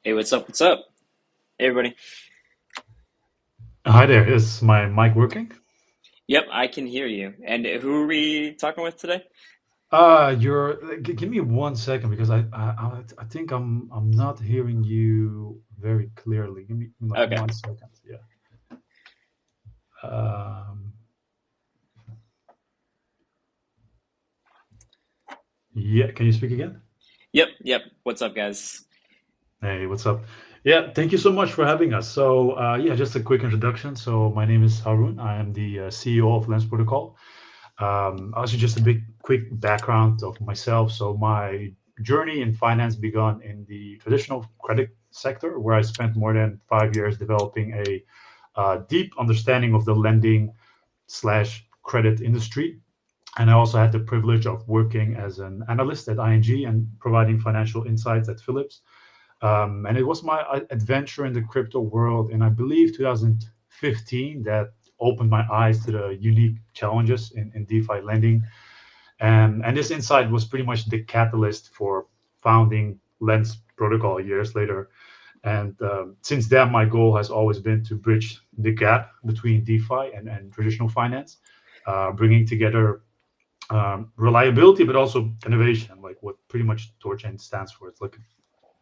Hey, what's up? What's up? Hey, everybody. Hi there. Is my mic working? Yep, I can hear you. And who are we talking with today? Give me 1 second because I think I'm not hearing you very clearly. Give me like Okay. 1 second. Yeah. Um, yeah. Can you speak again? Yep. What's up, guys? Hey, what's up? Yeah. Thank you so much for having us. So yeah, just a quick introduction. So my name is Harun. I am the CEO of Lens Protocol. Also, just a big quick background of myself. So my journey in finance began in the traditional credit sector, where I spent more than 5 years developing a deep understanding of the lending slash credit industry. And I also had the privilege of working as an analyst at ING and providing financial insights at Philips. And it was my adventure in the crypto world in, I believe, 2015 that opened my eyes to the unique challenges in DeFi lending. And this insight was pretty much the catalyst for founding Lens Protocol years later. And since then, my goal has always been to bridge the gap between DeFi and traditional finance, bringing together reliability, but also innovation, like what pretty much THORChain stands for. It's like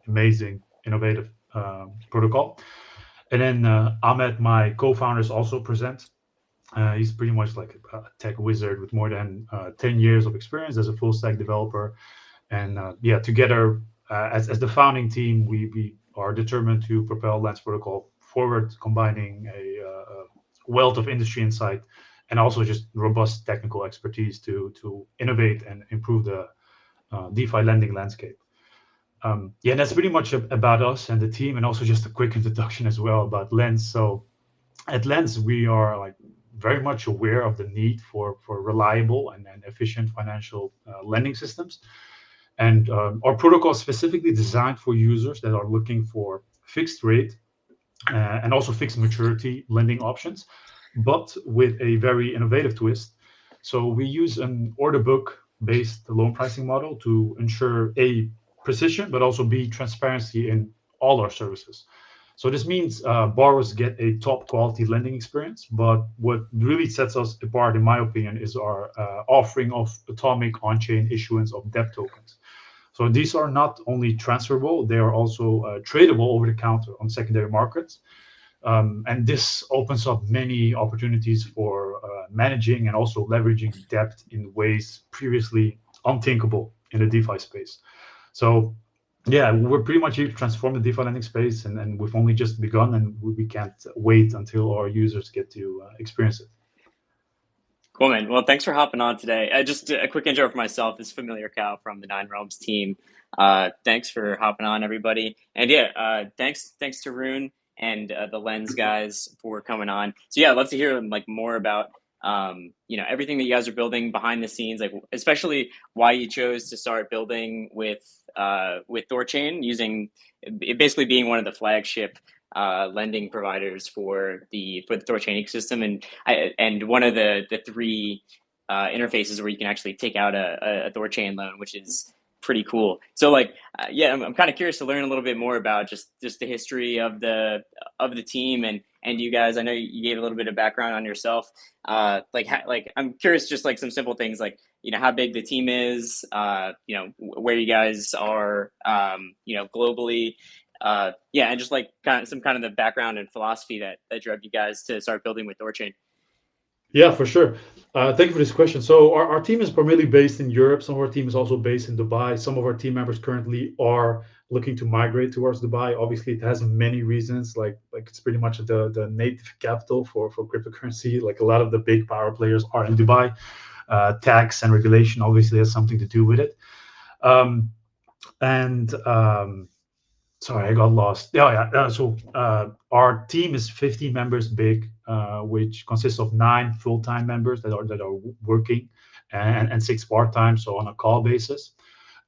amazing, innovative protocol. And then Ahmed, my co-founders, also present. He's pretty much like a tech wizard with more than 10 years of experience as a full stack developer. And yeah, together as the founding team, we are determined to propel Lens Protocol forward, combining a wealth of industry insight and also just robust technical expertise to innovate and improve the DeFi lending landscape. Yeah, and that's pretty much about us and the team, and also just a quick introduction as well about Lens. So at Lens, we are like very much aware of the need for reliable and efficient financial lending systems, and our protocol is specifically designed for users that are looking for fixed rate and also fixed maturity lending options, but with a very innovative twist. So we use an order book based loan pricing model to ensure a precision, but also b transparency in all our services. So this means borrowers get a top quality lending experience, but what really sets us apart, in my opinion, is our offering of atomic on-chain issuance of debt tokens. So these are not only transferable, they are also tradable over the counter on secondary markets. And this opens up many opportunities for managing and also leveraging debt in ways previously unthinkable in the DeFi space. So yeah, we're pretty much here to transform the DeFi lending space, and we've only just begun, and we can't wait until our users get to experience it. Cool, man. Well, thanks for hopping on today. Just a quick intro for myself. This is Familiar Cow from the Nine Realms team. Thanks for hopping on, everybody. And yeah, thanks to Rune and the Lens guys for coming on. So yeah, I'd love to hear like more about everything that you guys are building behind the scenes, like especially why you chose to start building with THORChain, using it basically being one of the flagship lending providers for the THORChain ecosystem, and one of the three interfaces where you can actually take out a THORChain loan, which is pretty cool. So like, yeah, I'm kind of curious to learn a little bit more about just the history of the team and you guys. I know you gave a little bit of background on yourself. Like I'm curious, just like some simple things, like how big the team is, where you guys are, globally, yeah, and just like kind of the background and philosophy that drove you guys to start building with THORChain. Yeah, for sure. Thank you for this question. So our team is primarily based in Europe. Some of our team is also based in Dubai. Some of our team members currently are looking to migrate towards Dubai. Obviously, it has many reasons. Like it's pretty much the native capital for cryptocurrency. Like a lot of the big power players are in Dubai. Tax and regulation obviously has something to do with it. Um, and Sorry, I got lost. Yeah, yeah. So our team is 50 members big, which consists of 9 full-time members that are working, and 6 part-time, so on a call basis.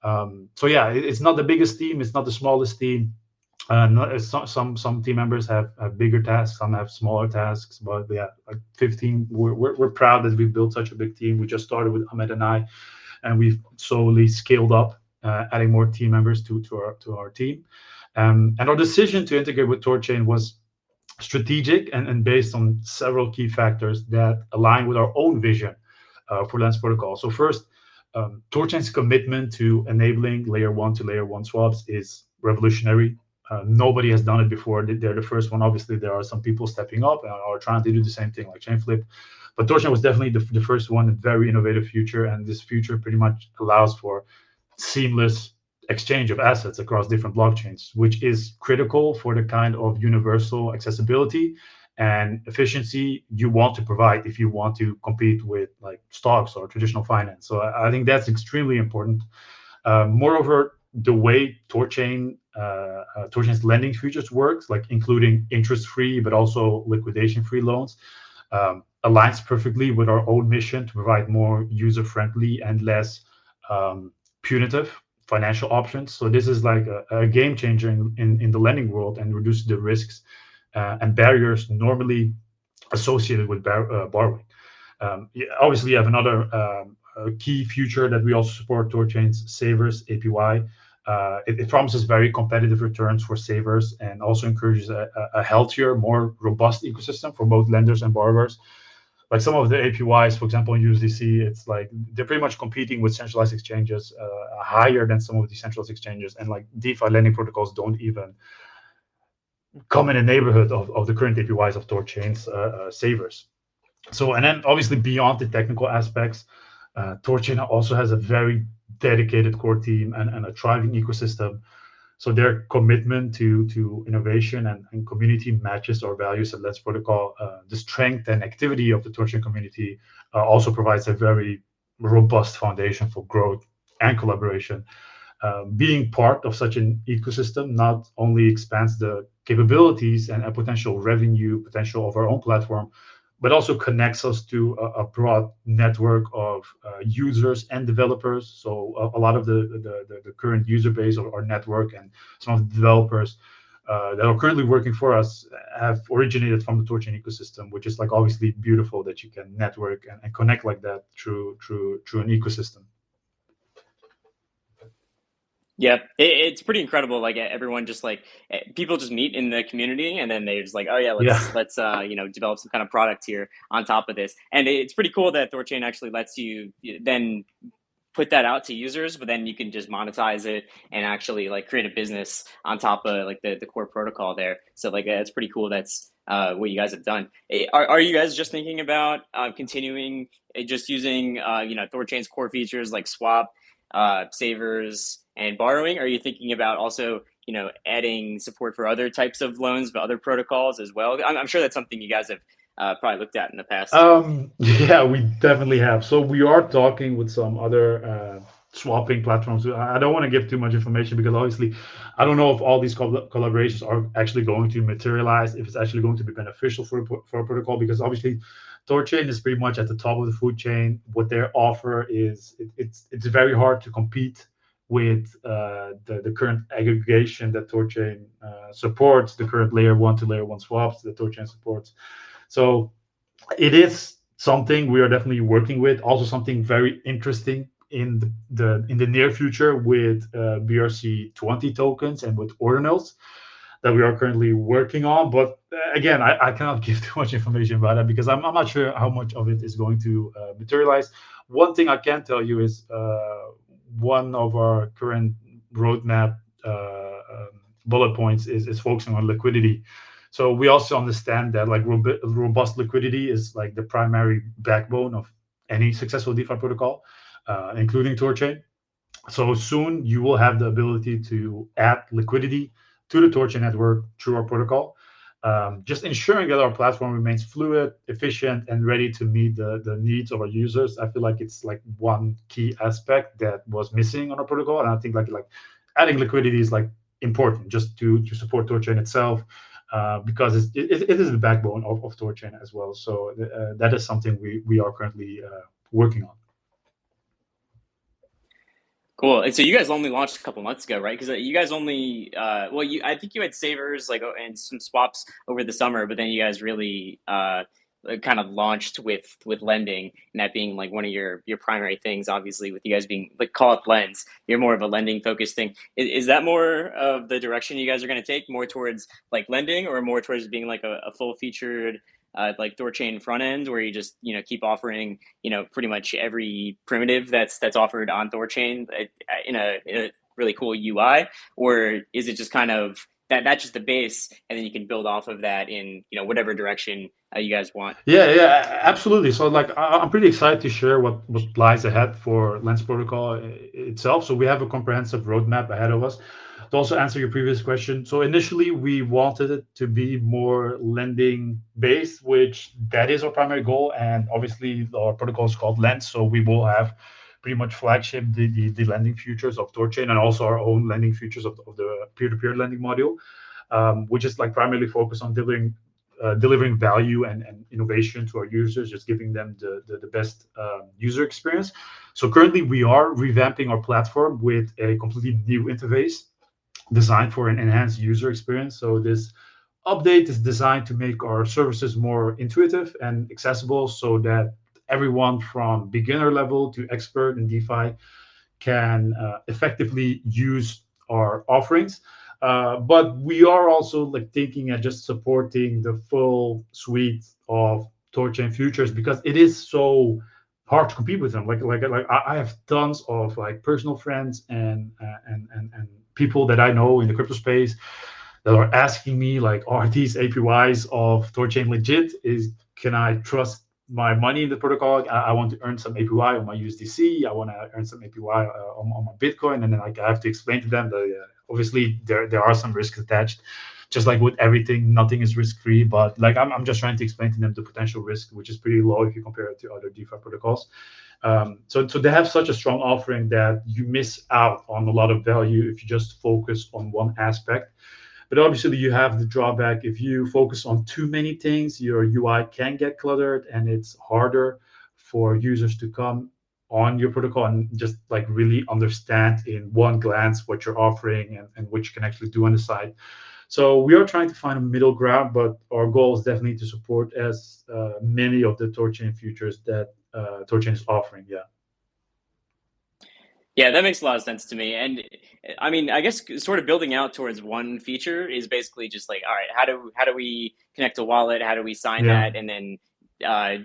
So yeah, it's not the biggest team, it's not the smallest team. Some team members have bigger tasks, some have smaller tasks, but yeah, like 15. We're proud that we built such a big team. We just started with Ahmed and I, and we've slowly scaled up, adding more team members to our team. And our decision to integrate with THORChain was strategic and based on several key factors that align with our own vision for Lens Protocol. So first, THORChain's commitment to enabling layer one to layer one swaps is revolutionary. Nobody has done it before. They're the first one. Obviously, there are some people stepping up and are trying to do the same thing like Chainflip. But THORChain was definitely the first one, a very innovative future. And this future pretty much allows for seamless exchange of assets across different blockchains, which is critical for the kind of universal accessibility and efficiency you want to provide if you want to compete with like stocks or traditional finance. So I think that's extremely important. Moreover, the way THORChain's lending features works, like including interest-free but also liquidation-free loans, aligns perfectly with our own mission to provide more user-friendly and less punitive financial options. So this is like a game changer in the lending world and reduces the risks and barriers normally associated with borrowing. Obviously, you have another key feature that we also support, THORChain's Savers APY. It promises very competitive returns for savers and also encourages a healthier, more robust ecosystem for both lenders and borrowers. Like some of the APYs, for example, in USDC, it's like they're pretty much competing with centralized exchanges higher than some of the centralized exchanges. And like DeFi lending protocols don't even come in a neighborhood of the current APYs of THORChain's savers. So, and then obviously beyond the technical aspects, THORChain also has a very dedicated core team and a thriving ecosystem. So their commitment to innovation and community matches our values at Let's Protocol. The strength and activity of the THORChain community also provides a very robust foundation for growth and collaboration. Being part of such an ecosystem not only expands the capabilities and a potential revenue potential of our own platform, but also connects us to a broad network of users and developers. So a lot of the current user base of our network and some of the developers that are currently working for us have originated from the THORChain ecosystem, which is like obviously beautiful that you can network and connect like that through an ecosystem. Yeah, it's pretty incredible. Like everyone just like people just meet in the community, and then they're just like, oh yeah, Yeah. let's develop some kind of product here on top of this. And it's pretty cool that THORChain actually lets you then put that out to users, but then you can just monetize it and actually like create a business on top of like the core protocol there. So like it's pretty cool. That's what you guys have done. Are you guys just thinking about continuing just using THORChain's core features like swap, savers, and borrowing? Are you thinking about also adding support for other types of loans, but other protocols as well? I'm sure that's something you guys have probably looked at in the past. Yeah, we definitely have. So we are talking with some other swapping platforms. I don't want to give too much information because obviously I don't know if all these collaborations are actually going to materialize, if it's actually going to be beneficial for a protocol, because obviously THORChain is pretty much at the top of the food chain. What their offer is, it's very hard to compete with the current aggregation that THORChain supports, the current layer one to layer one swaps that THORChain supports. So it is something we are definitely working with. Also, something very interesting in the near future with BRC20 tokens and with ordinals that we are currently working on. But again, I cannot give too much information about that because I'm not sure how much of it is going to materialize. One thing I can tell you is one of our current roadmap bullet points is focusing on liquidity. So we also understand that like robust liquidity is like the primary backbone of any successful DeFi protocol, including THORChain. So soon you will have the ability to add liquidity to the THORChain network through our protocol, just ensuring that our platform remains fluid, efficient, and ready to meet the needs of our users. I feel like it's like one key aspect that was missing on our protocol, and I think like adding liquidity is like important just to support THORChain itself. Because it is the backbone of THORChain as well. So that is something we are currently working on. Cool. And so you guys only launched a couple months ago, right? Because you guys only, I think you had savers like and some swaps over the summer, but then you guys really kind of launched with lending, and that being like one of your primary things. Obviously, with you guys being like call it Lens, you're more of a lending focused thing. Is that more of the direction you guys are going to take, more towards like lending, or more towards being like a full featured like THORChain front end, where you just keep offering pretty much every primitive that's offered on THORChain in a really cool UI, or is it just kind of that's just the base, and then you can build off of that in whatever direction you guys want? Yeah, absolutely. So like I'm pretty excited to share what lies ahead for Lens Protocol itself. So we have a comprehensive roadmap ahead of us. To also answer your previous question, so initially we wanted it to be more lending based, which that is our primary goal, and obviously our protocol is called Lens, so we will have pretty much flagship the lending features of THORChain and also our own lending features of the peer-to-peer lending module, which is like primarily focused on delivering value and innovation to our users, just giving them the best user experience. So currently we are revamping our platform with a completely new interface designed for an enhanced user experience. So this update is designed to make our services more intuitive and accessible so that everyone from beginner level to expert in DeFi can effectively use our offerings. But we are also like thinking and just supporting the full suite of THORChain futures because it is so hard to compete with them. I have tons of like personal friends and people that I know in the crypto space that are asking me like, are these APYs of THORChain legit? Can I trust my money in the protocol? I want to earn some APY on my USDC. I want to earn some APY on my Bitcoin, and then like I have to explain to them that obviously there are some risks attached. Just like with everything, nothing is risk free. But like I'm just trying to explain to them the potential risk, which is pretty low if you compare it to other DeFi protocols. So they have such a strong offering that you miss out on a lot of value if you just focus on one aspect. But obviously, you have the drawback if you focus on too many things, your UI can get cluttered and it's harder for users to come on your protocol and just like really understand in one glance what you're offering and what you can actually do on the side. So we are trying to find a middle ground, but our goal is definitely to support as many of the THORChain features that THORChain is offering. Yeah. Yeah, that makes a lot of sense to me. And I mean, I guess sort of building out towards one feature is basically just like, all right, how do we connect a wallet? How do we sign Yeah. that? And then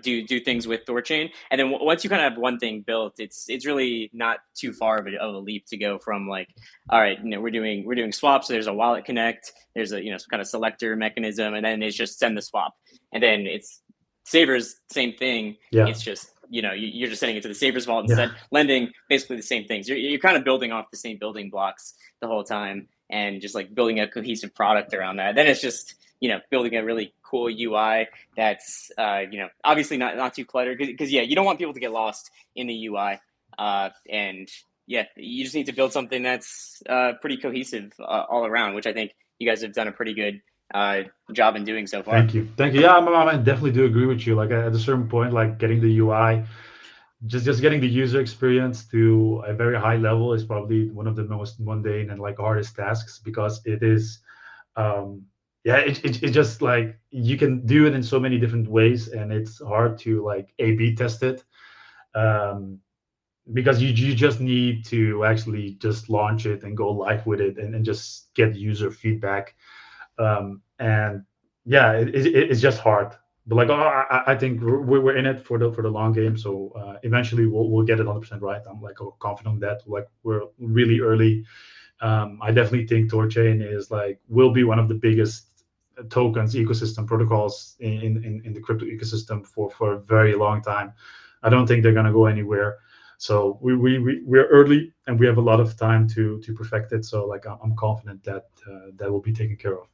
do things with THORChain. And then once you kind of have one thing built, it's really not too far of a leap to go from like, all right, we're doing swaps. So there's a wallet connect. There's a some kind of selector mechanism, and then it's just send the swap. And then it's Savers, same thing. Yeah. It's just you're just sending it to the Savers vault Yeah. instead. Lending, basically the same things. You're kind of building off the same building blocks the whole time, and just like building a cohesive product around that. Then it's just building a really cool UI that's obviously not too cluttered because you don't want people to get lost in the UI, and yeah, you just need to build something that's pretty cohesive all around, which I think you guys have done a pretty good job in doing so far. Thank you. Thank you. Yeah, I definitely do agree with you. Like at a certain point, like getting the UI, just getting the user experience to a very high level is probably one of the most mundane and like hardest tasks because it is yeah it's just like you can do it in so many different ways and it's hard to like A B test it um because you just need to actually just launch it and go live with it and just get user feedback and yeah, it's just hard. But like, I think we're in it for the long game. So eventually we'll get it 100% right. I'm like confident that like we're really early. I definitely think THORChain is like will be one of the biggest tokens ecosystem protocols in the crypto ecosystem for a very long time. I don't think they're gonna go anywhere. So we're early and we have a lot of time to perfect it. So like I'm confident that that will be taken care of.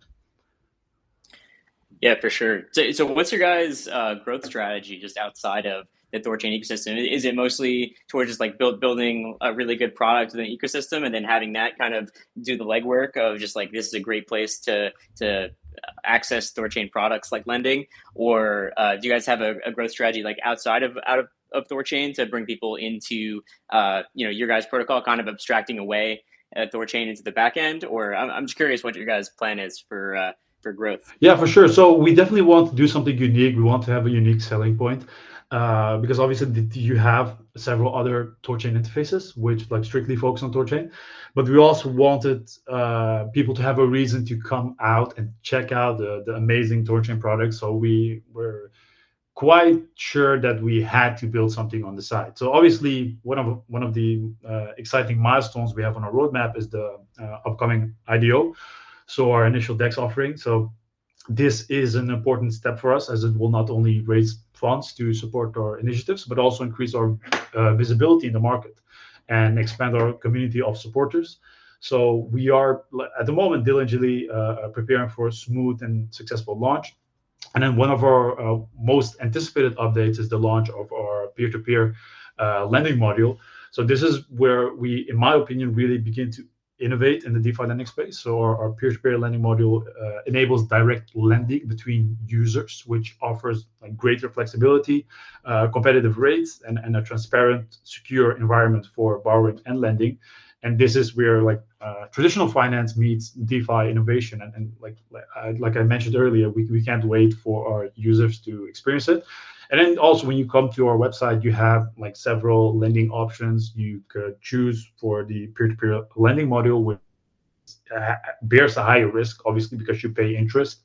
Yeah, for sure. So what's your guys' growth strategy just outside of the THORChain ecosystem? Is it mostly towards just like building a really good product within the ecosystem and then having that kind of do the legwork of just like this is a great place to access THORChain products like lending, or do you guys have a growth strategy like outside of THORChain to bring people into your guys' protocol, kind of abstracting away THORChain into the back end? Or I'm just curious what your guys' plan is for growth? Yeah, for sure. So we definitely want to do something unique. We want to have a unique selling point, because obviously you have several other THORChain interfaces which like strictly focus on THORChain, but we also wanted people to have a reason to come out and check out the amazing THORChain products. So we were quite sure that we had to build something on the side. So obviously, one of the exciting milestones we have on our roadmap is the upcoming IDO, so our initial DEX offering. So this is an important step for us, as it will not only raise funds to support our initiatives, but also increase our visibility in the market and expand our community of supporters. So we are at the moment diligently preparing for a smooth and successful launch. And then one of our most anticipated updates is the launch of our peer-to-peer lending module. So this is where we, in my opinion, really begin to innovate in the DeFi lending space. So our peer-to-peer lending module enables direct lending between users, which offers like greater flexibility, competitive rates, and a transparent, secure environment for borrowing and lending. And this is where like traditional finance meets DeFi innovation, and like I mentioned earlier, we can't wait for our users to experience it. And then also when you come to our website, you have like several lending options you could choose for the peer-to-peer lending module, which bears a higher risk, obviously, because you pay interest,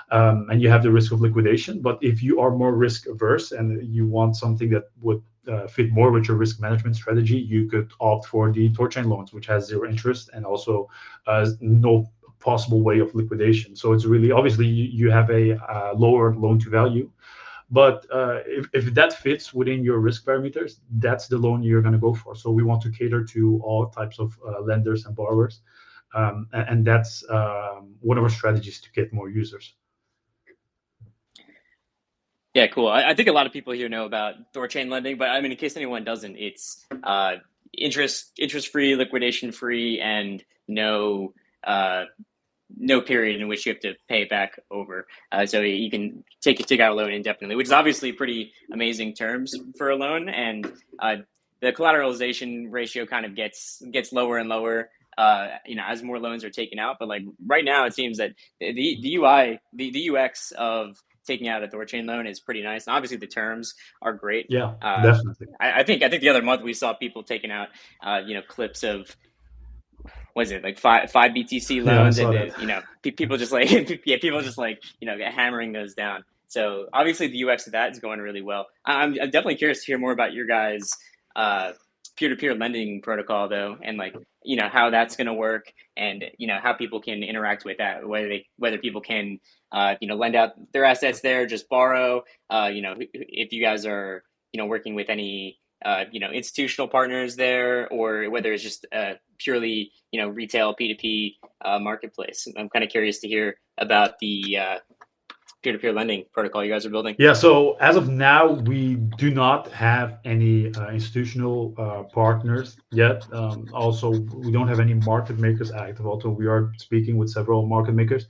and you have the risk of liquidation. But if you are more risk averse and you want something that would fit more with your risk management strategy, you could opt for the THORChain loans, which has zero interest and also no possible way of liquidation. So it's really obviously you have a lower loan to value. But if that fits within your risk parameters, that's the loan you're going to go for. So we want to cater to all types of lenders and borrowers. And that's one of our strategies to get more users. Yeah, cool. I think a lot of people here know about THORChain lending, but I mean, in case anyone doesn't, it's interest free, liquidation free, and no period in which you have to pay it back over. So you can take out a loan indefinitely, which is obviously pretty amazing terms for a loan. And the collateralization ratio kind of gets lower and lower, as more loans are taken out. But like right now, it seems that the UX of taking out a THORChain loan is pretty nice. And obviously, the terms are great. Yeah, definitely. I think the other month we saw people taking out, clips of, was it like five BTC Yeah, I loans, saw and that. people just like people just like hammering those down. So obviously the UX of that is going really well. I'm definitely curious to hear more about your guys' peer-to-peer lending protocol though, and like how that's going to work, and how people can interact with that, whether people can lend out their assets there, just borrow. If you guys are working with any institutional partners there, or whether it's just purely retail P2P marketplace. I'm kind of curious to hear about the peer-to-peer lending protocol you guys are building. Yeah, so as of now, we do not have any institutional partners yet. Also, we don't have any market makers active, although we are speaking with several market makers.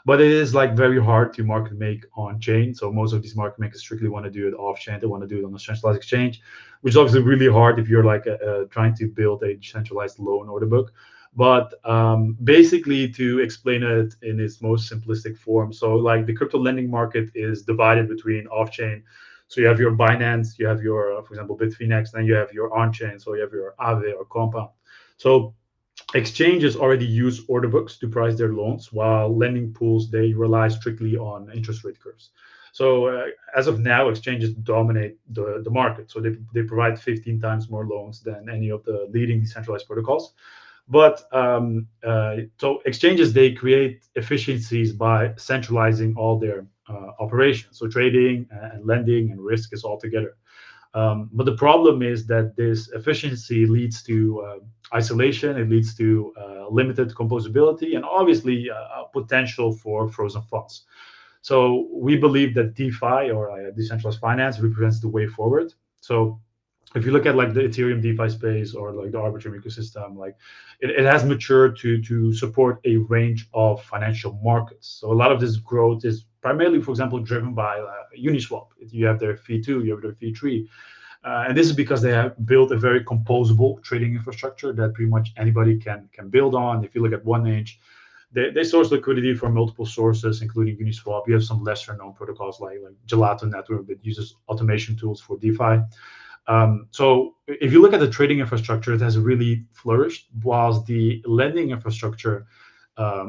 But it is like very hard to market make on chain. So most of these market makers strictly want to do it off chain. They want to do it on a centralized exchange, which is obviously really hard if you're like trying to build a decentralized loan order book. But basically, to explain it in its most simplistic form, so like the crypto lending market is divided between off chain. So you have your Binance, you have your, for example, Bitfinex, then you have your on chain. So you have your Aave or Compound. So exchanges already use order books to price their loans, while lending pools, they rely strictly on interest rate curves. So as of now, exchanges dominate the market. So they provide 15 times more loans than any of the leading decentralized protocols. But so exchanges, they create efficiencies by centralizing all their operations. So trading and lending and risk is all together. But the problem is that this efficiency leads to isolation, it leads to limited composability, and obviously potential for frozen funds. So we believe that DeFi, or decentralized finance, represents the way forward. So if you look at like the Ethereum DeFi space or like the Arbitrum ecosystem, like it has matured to support a range of financial markets. So a lot of this growth is primarily, for example, driven by Uniswap. You have their fee 2, you have their fee 3. And this is because they have built a very composable trading infrastructure that pretty much anybody can build on. If you look at OneInch, they source liquidity from multiple sources, including Uniswap. You have some lesser known protocols like Gelato Network that uses automation tools for DeFi. So if you look at the trading infrastructure, it has really flourished, whilst the lending infrastructure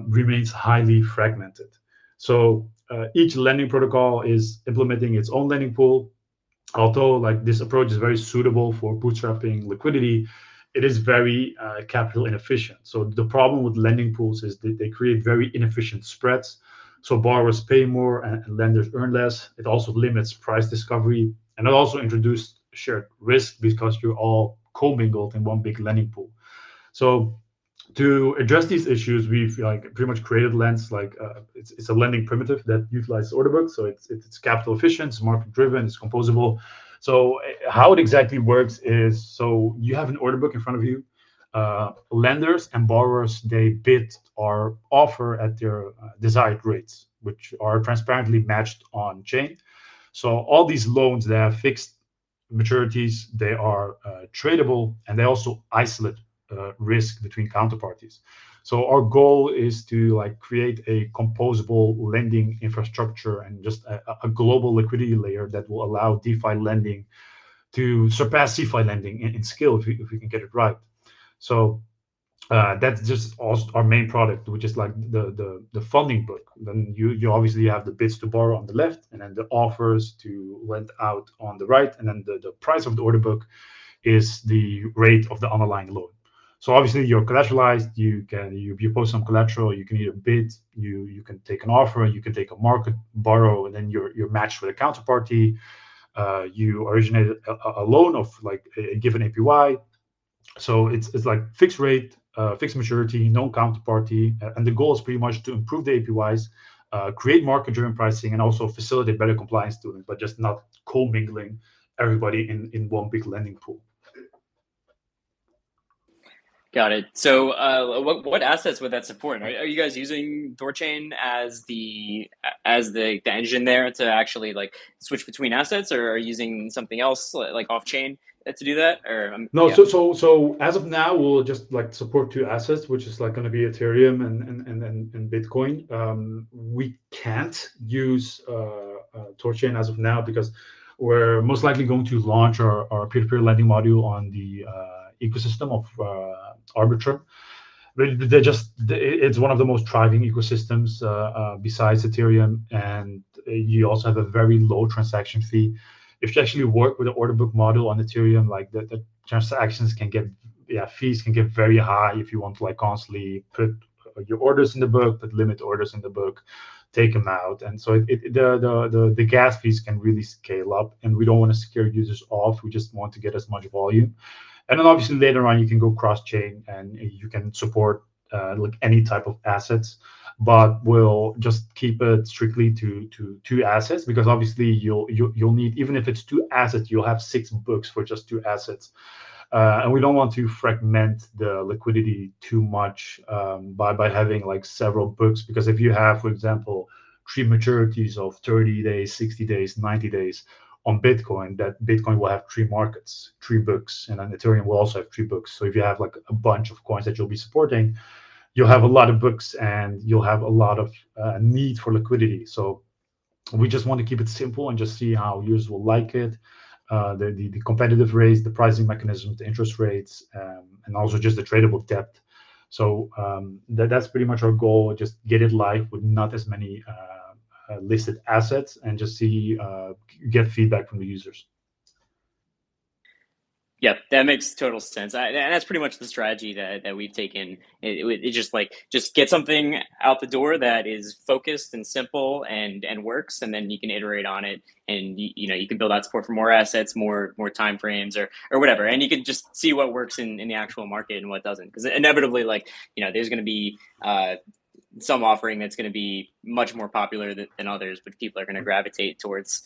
remains highly fragmented. So each lending protocol is implementing its own lending pool. Although like this approach is very suitable for bootstrapping liquidity, it is very capital inefficient. So the problem with lending pools is that they create very inefficient spreads. So borrowers pay more and lenders earn less. It also limits price discovery, and it also introduced shared risk because you're all commingled in one big lending pool. So to address these issues, we've like pretty much created Lens. It's a lending primitive that utilizes order books, so it's capital efficient, it's market driven, it's composable. So how it exactly works is, so you have an order book in front of you. Lenders and borrowers, they bid or offer at their desired rates, which are transparently matched on chain. So all these loans, they have fixed maturities, they are tradable, and they also isolate risk between counterparties. So our goal is to like create a composable lending infrastructure and just a global liquidity layer that will allow DeFi lending to surpass CeFi lending in scale if we can get it right. So that's just also our main product, which is like the funding book. Then you obviously have the bids to borrow on the left, and then the offers to lend out on the right, and then the price of the order book is the rate of the underlying loan. So obviously you're collateralized. You post some collateral. You can either bid, you can take an offer, you can take a market borrow, and then you're matched with a counterparty. You originate a loan of like a given APY. So it's like fixed rate, fixed maturity, no counterparty, and the goal is pretty much to improve the APYs, create market-driven pricing, and also facilitate better compliance to it, but just not commingling everybody in one big lending pool. Got it. So, what assets would that support? Are you guys using THORChain as the engine there to actually like switch between assets, or are you using something else like off chain to do that? Or No, yeah, so as of now, we'll just like support two assets, which is like going to be Ethereum and Bitcoin. We can't use THORChain as of now because we're most likely going to launch our peer-to-peer lending module on the ecosystem of Arbitrum. It's one of the most thriving ecosystems besides Ethereum, and you also have a very low transaction fee. If you actually work with the order book model on Ethereum, like the transactions can get, fees can get very high if you want to like constantly put your orders in the book, but limit orders in the book, take them out, and so the gas fees can really scale up, and we don't want to scare users off. We just want to get as much volume. And then obviously later on you can go cross chain and you can support like any type of assets, but we'll just keep it strictly to two assets, because obviously you'll need, even if it's two assets, you'll have 6 books for just 2 assets. And we don't want to fragment the liquidity too much by having like several books, because if you have, for example, 3 maturities of 30 days, 60 days, 90 days, on Bitcoin, that Bitcoin will have 3 markets, 3 books, and then Ethereum will also have 3 books. So if you have like a bunch of coins that you'll be supporting, you'll have a lot of books and you'll have a lot of need for liquidity. So we just want to keep it simple and just see how users will like it. The competitive rates, the pricing mechanisms, the interest rates, and also just the tradable depth. So that's pretty much our goal. Just get it live with not as many listed assets, and just see get feedback from the users. yeah, that makes total sense. And that's pretty much the strategy that we've taken. It just get something out the door that is focused and simple and works, and then you can iterate on it, and you can build out support for more assets, more time frames, or whatever, and you can just see what works in the actual market and what doesn't, because inevitably, like there's going to be some offering that's going to be much more popular than others, but people are going to gravitate towards.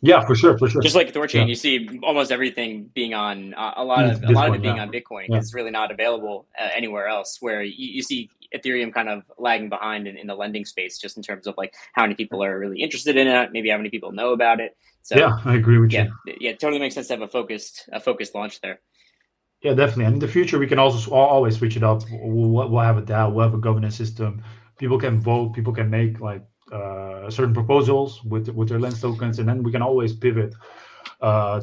Yeah, for sure. Just like THORChain, Yeah. you see almost everything being on a lot of Bitcoin, it being yeah. on Bitcoin, Yeah. because it's really not available anywhere else. Where you see Ethereum kind of lagging behind in the lending space, just in terms of like how many people are really interested in it, maybe how many people know about it. So Yeah, I agree with yeah, you. it totally makes sense to have a focused launch there. Yeah, definitely. And in the future, we can also always switch it up. We'll have a DAO, we'll have a governance system. People can vote. People can make like certain proposals with their lens tokens, and then we can always pivot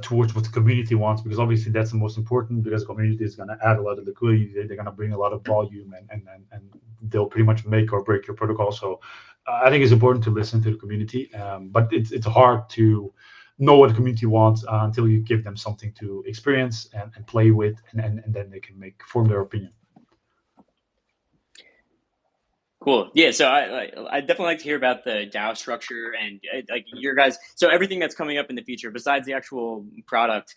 towards what the community wants, because obviously that's the most important. Because the community is going to add a lot of liquidity, they're going to bring a lot of volume, and they'll pretty much make or break your protocol. So I think it's important to listen to the community, but it's hard to know what the community wants until you give them something to experience and play with, and then they can make form their opinion. Cool. Yeah. So I definitely like to hear about the DAO structure and like your guys. So everything that's coming up in the future, besides the actual product,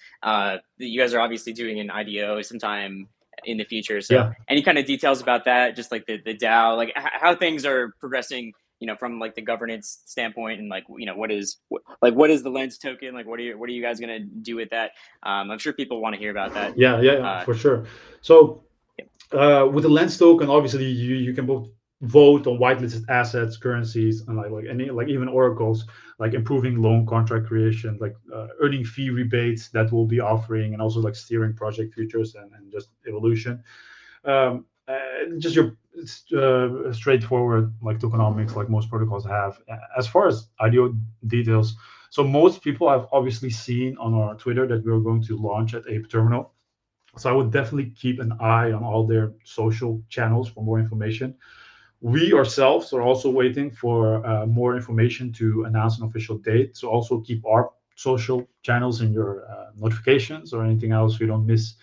you guys are obviously doing an IDO sometime in the future. So Yeah. any kind of details about that, just like the DAO, like how things are progressing, from like the governance standpoint, and like, what is the lens token? Like, what are you guys gonna do with that? I'm sure people want to hear about that. Yeah, Uh, for sure. So yeah. with the lens token, obviously you can both vote on whitelisted assets, currencies, and like any like even oracles, like improving loan contract creation, like earning fee rebates that we'll be offering, and also like steering project futures and just evolution. Just your straightforward like tokenomics, like most protocols have. As far as IDO details, so most people have obviously seen on our Twitter that we're going to launch at Ape Terminal. So I would definitely keep an eye on all their social channels for more information. We ourselves are also waiting for more information to announce an official date. So also keep our social channels in your notifications or anything else, so you don't miss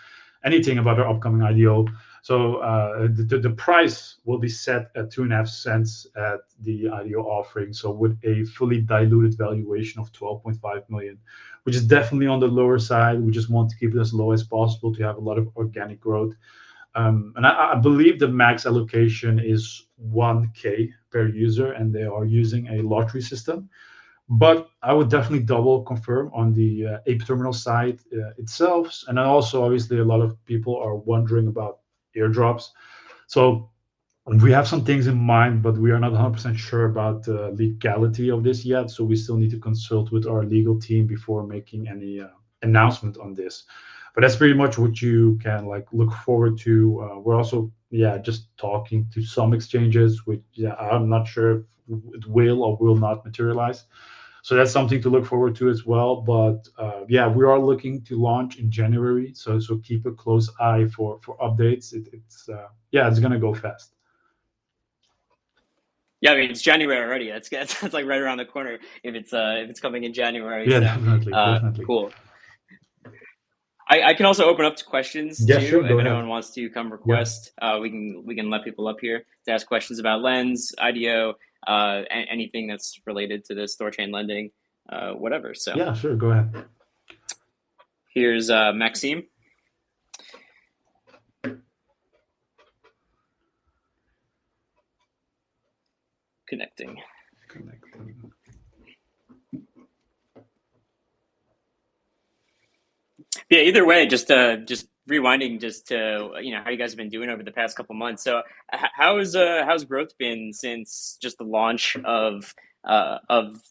anything about our upcoming IDO. So the price will be set at 2.5 cents at the IDO offering. So with a fully diluted valuation of 12.5 million, which is definitely on the lower side. We just want to keep it as low as possible to have a lot of organic growth. And I believe the max allocation is 1K per user, and they are using a lottery system. But I would definitely double confirm on the Ape Terminal site itself. And then also, obviously, a lot of people are wondering about airdrops. So we have some things in mind, but we are not 100% sure about the legality of this yet. So we still need to consult with our legal team before making any announcement on this. But that's pretty much what you can like look forward to. We're also just talking to some exchanges, which I'm not sure if it will or will not materialize. So that's something to look forward to as well. But we are looking to launch in January. So keep a close eye for updates. It's gonna go fast. Yeah, I mean it's January already. That's like right around the corner if it's coming in January. Yeah, So definitely. cool. I can also open up to questions Yeah, sure. too. Go If ahead. anyone wants to come Yeah. request, we can let people up here to ask questions about Lens, IDO, anything that's related to this THORChain lending, whatever. So Yeah, sure. Go ahead. here's Maxime connecting. Connecting. Yeah, either way, just rewinding just to how you guys have been doing over the past couple months. So how's growth been since just the launch of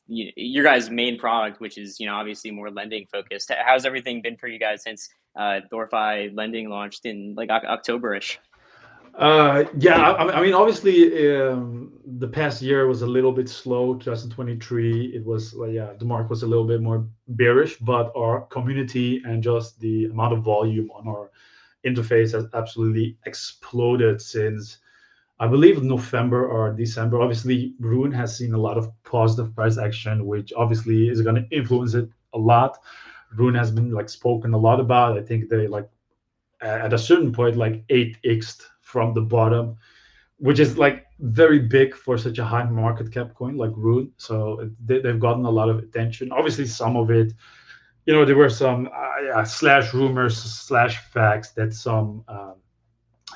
your guys' main product, which is obviously more lending focused. How's everything been for you guys since THORFi lending launched in like October-ish? I mean, obviously, the past year was a little bit slow. 2023, it was the market was a little bit more bearish, but our community and just the amount of volume on our interface has absolutely exploded since I believe November or December. Obviously, Rune has seen a lot of positive price action, which obviously is going to influence it a lot. Rune has been like spoken a lot about. I think they like at a certain point like 8x from the bottom, which is like very big for such a high market cap coin like Rune. So they've gotten a lot of attention. Obviously, some of it, there were some slash rumors slash facts that some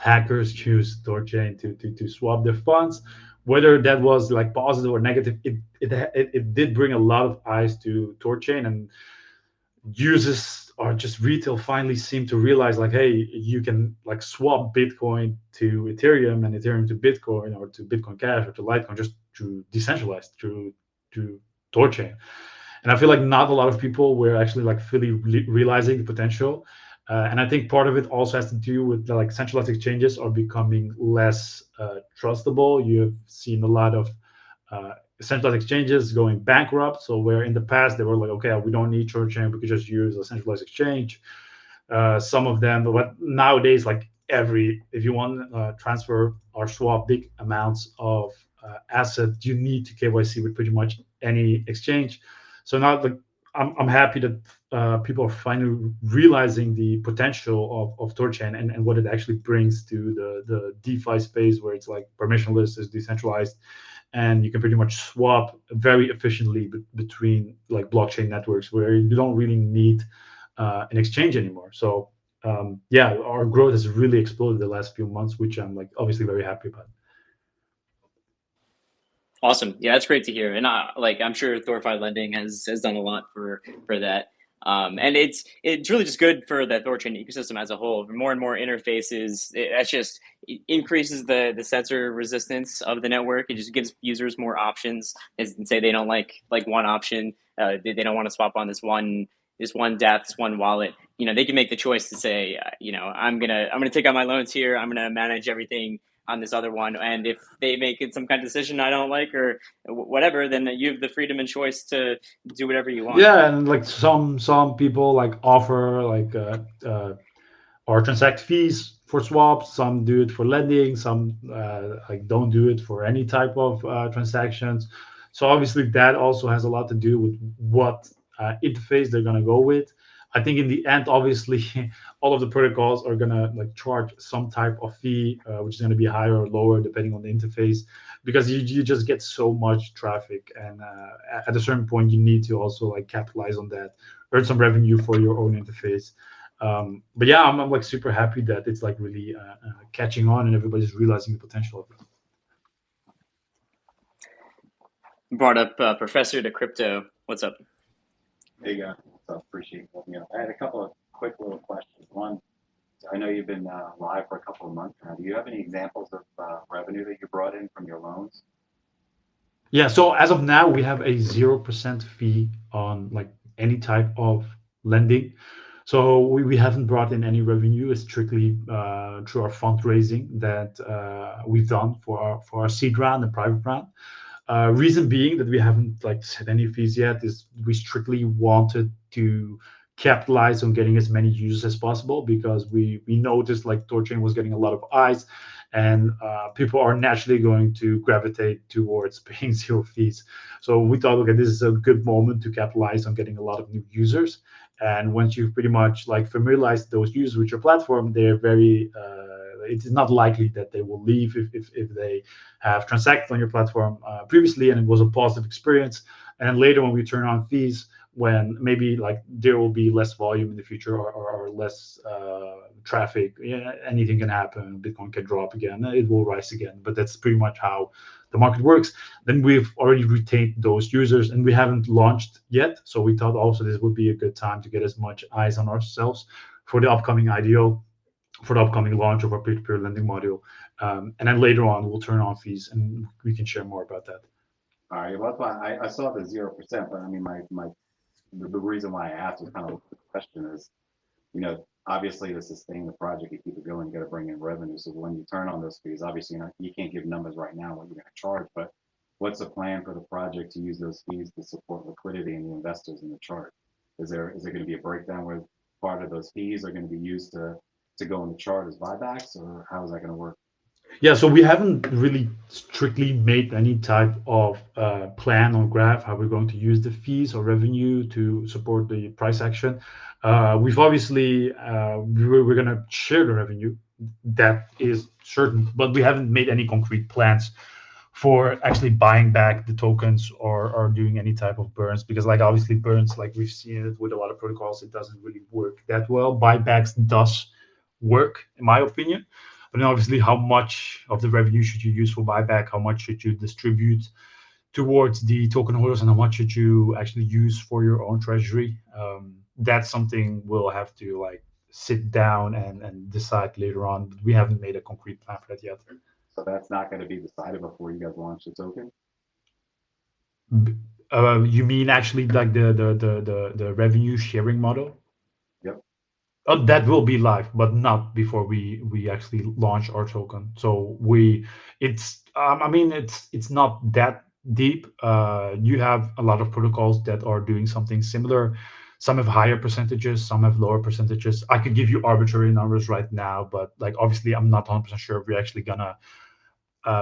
hackers choose THORChain to swap their funds. Whether that was like positive or negative, it did bring a lot of eyes to THORChain, and users or just retail finally seem to realize like, hey, you can like swap Bitcoin to Ethereum and Ethereum to Bitcoin or to Bitcoin Cash or to Litecoin just to decentralized through to THORChain. And I feel like not a lot of people were actually like fully realizing the potential. And I think part of it also has to do with the, like, centralized exchanges are becoming less trustable. You've seen a lot of centralized exchanges going bankrupt. So where in the past they were like, okay, we don't need THORChain, we could just use a centralized exchange. Some of them, but nowadays, like, every if you want transfer or swap big amounts of asset, you need to KYC with pretty much any exchange. So now, like, I'm happy that people are finally realizing the potential of THORChain, and what it actually brings to the DeFi space, where it's like permissionless, is decentralized, and you can pretty much swap very efficiently between, like, blockchain networks, where you don't really need an exchange anymore. So yeah, our growth has really exploded the last few months, which I'm, like, obviously very happy about. Awesome. Yeah, that's great to hear. And like I'm sure Thorify Lending has done a lot for that. And it's really just good for the THORChain ecosystem as a whole. More and more interfaces, that's just it increases the sensor resistance of the network. It just gives users more options. And say they don't like one option, they don't want to swap on this one DApp, this one wallet. They can make the choice to say, I'm gonna take out my loans here. I'm gonna manage everything on this other one. And if they make it some kind of decision I don't like or whatever, then you have the freedom and choice to do whatever you want. Yeah, and like some people, like, offer, like, or transact fees for swaps. Some do it for lending. Some like, don't do it for any type of transactions. So obviously that also has a lot to do with what interface they're going to go with. I think in the end, obviously, all of the protocols are going to, like, charge some type of fee, which is going to be higher or lower depending on the interface, because you just get so much traffic, and at a certain point you need to also, like, capitalize on that, earn some revenue for your own interface. But yeah, I'm, like, super happy that it's, like, really catching on, and everybody's realizing the potential of it. Brought up Professor to crypto. What's up? There you go. So appreciate you. I had a couple of quick little questions. One, so I know you've been live for a couple of months now. Do you have any examples of revenue that you brought in from your loans? Yeah, so as of now, we have a 0% fee on, like, any type of lending. So we haven't brought in any revenue. It's strictly through our fundraising that we've done for our seed round and private round. Reason being that we haven't, like, set any fees yet is we strictly wanted to capitalize on getting as many users as possible, because we noticed, like, THORChain was getting a lot of eyes, and people are naturally going to gravitate towards paying zero fees. So we thought, okay, this is a good moment to capitalize on getting a lot of new users. And once you've pretty much, like, familiarized those users with your platform, they're very it is not likely that they will leave if they have transacted on your platform previously and it was a positive experience. And later, when we turn on fees, when maybe, like, there will be less volume in the future, or less traffic, yeah, anything can happen. Bitcoin can drop again, it will rise again, but that's pretty much how the market works. Then we've already retained those users, and we haven't launched yet, so we thought also this would be a good time to get as much eyes on ourselves for the upcoming IDO, for the upcoming launch of our peer-to-peer lending module. And then later on, we'll turn on fees, and we can share more about that. All right. Well, that's why I saw the 0%, but I mean, the reason why I asked was kind of the question is, obviously to sustain the project, you keep it going, you got to bring in revenue. So when you turn on those fees, obviously, you can't give numbers right now what you're going to charge, but what's the plan for the project to use those fees to support liquidity and the investors in the chart? Is there going to be a breakdown where part of those fees are going to be used to go in the chart as buybacks, or how is that going to work? Yeah, so we haven't really strictly made any type of plan or graph how we're going to use the fees or revenue to support the price action. We've obviously we're going to share the revenue, that is certain, but we haven't made any concrete plans for actually buying back the tokens, or doing any type of burns, because, like, obviously burns, like, we've seen it with a lot of protocols, it doesn't really work that well. Buybacks does work, in my opinion. But then obviously, how much of the revenue should you use for buyback? How much should you distribute towards the token holders, and how much should you actually use for your own treasury? That's something we'll have to, like, sit down and decide later on. But we haven't made a concrete plan for that yet. So that's not going to be decided before you guys launch the token? You mean actually, like, the revenue sharing model? Yep. That will be live, but not before we actually launch our token. So it's I mean it's not that deep. You have a lot of protocols that are doing something similar. Some have higher percentages, some have lower percentages. I could give you arbitrary numbers right now, but like obviously I'm not 100% sure if we're actually gonna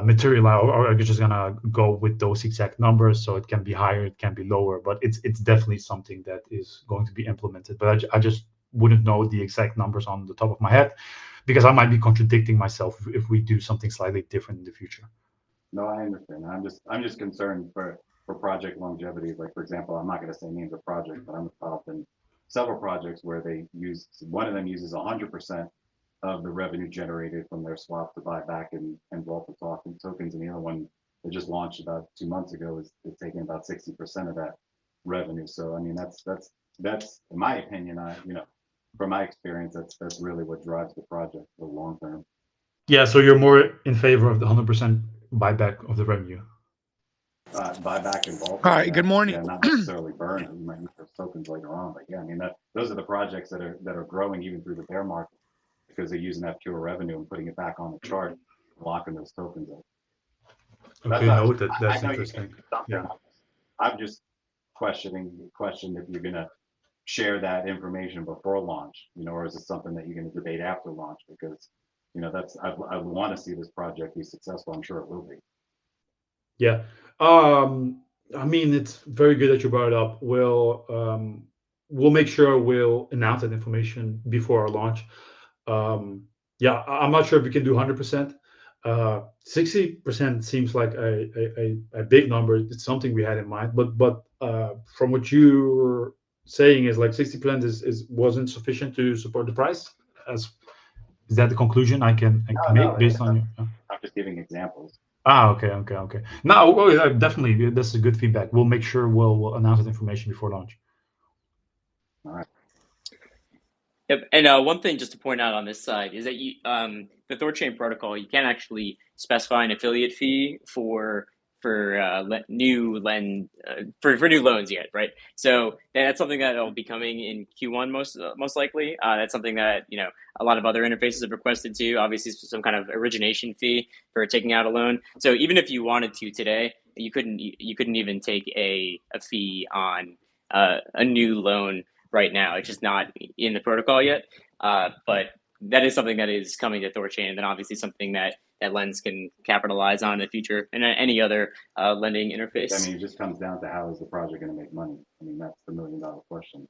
materialize, or are you just gonna go with those exact numbers? So it can be higher, it can be lower, but it's definitely something that is going to be implemented. But I just wouldn't know the exact numbers on the top of my head because I might be contradicting myself if we do something slightly different in the future. No, I understand. I'm just concerned for project longevity. Like for example, I'm not going to say names of projects, but I'm involved in several projects where they use one of them uses 100% of the revenue generated from their swap to buy back and vault the tokens, and the other one that just launched about 2 months ago is taking about 60% of that revenue. So I mean that's in my opinion, from my experience, that's really what drives the project for the long term. Yeah, so you're more in favor of the 100% buyback of the revenue. Buy back and vault All it, right, yeah, good morning. yeah, not necessarily burn it. You might need those tokens later on, but yeah, I mean those are the projects that are growing even through the bear market because they're using that pure revenue and putting it back on the chart, locking those tokens up. That's Okay, not. noted. I That's know you can interesting. do something. Yeah. I'm just question if you're gonna share that information before launch, or is it something that you're gonna debate after launch? Because I want to see this project be successful. I'm sure it will be. Yeah. I mean, it's very good that you brought it up. We'll make sure we'll announce that information before our launch. Yeah, I'm not sure if we can do 100%. 60% seems like a big number. It's something we had in mind, but from what you're saying is like 60% is wasn't sufficient to support the price. As is that the conclusion I can No, make based on you? I'm just giving examples. Okay. No, well, yeah, definitely, this is good feedback. We'll make sure we'll announce that information before launch. All right. Yep. And one thing just to point out on this side is that the THORChain protocol, you can't actually specify an affiliate fee for new for new loans yet, right? So that's something that will be coming in Q1 most likely. That's something that a lot of other interfaces have requested too. Obviously, some kind of origination fee for taking out a loan. So even if you wanted to today, you couldn't even take a fee on a new loan right now. It's just not in the protocol yet. But that is something that is coming to THORChain, and then obviously something that Lens can capitalize on in the future and any other lending interface. I mean, it just comes down to how is the project going to make money? I mean, that's the $1 million question.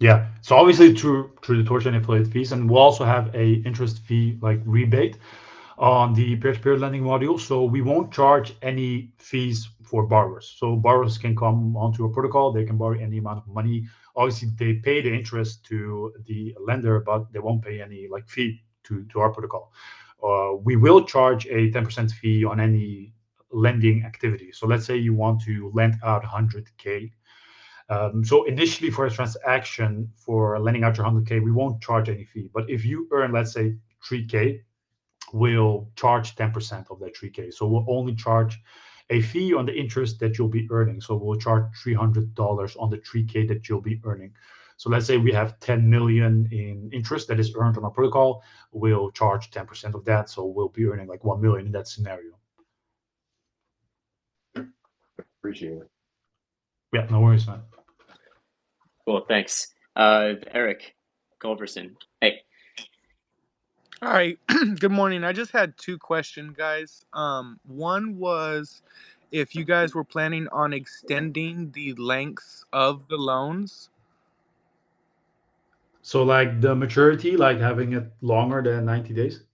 Yeah. So obviously through the THORChain affiliate fees, and we'll also have a interest fee like rebate on the peer-to-peer lending module. So we won't charge any fees for borrowers. So borrowers can come onto a protocol, they can borrow any amount of money. Obviously, they pay the interest to the lender, but they won't pay any like fee to our protocol. We will charge a 10% fee on any lending activity. So let's say you want to lend out 100K. So initially for a transaction for lending out your 100K, we won't charge any fee. But if you earn, let's say 3K, we'll charge 10% of that 3K. So we'll only charge a fee on the interest that you'll be earning. So we'll charge $300 on the 3K that you'll be earning. So let's say we have 10 million in interest that is earned on our protocol. We'll charge 10% of that. So we'll be earning like 1 million in that scenario. Appreciate it. Yeah, no worries, man. Cool, thanks. Eric Culverson. Hey. All right, good morning. I just had two questions, guys. One was if you guys were planning on extending the lengths of the loans. So like the maturity, like having it longer than 90 days?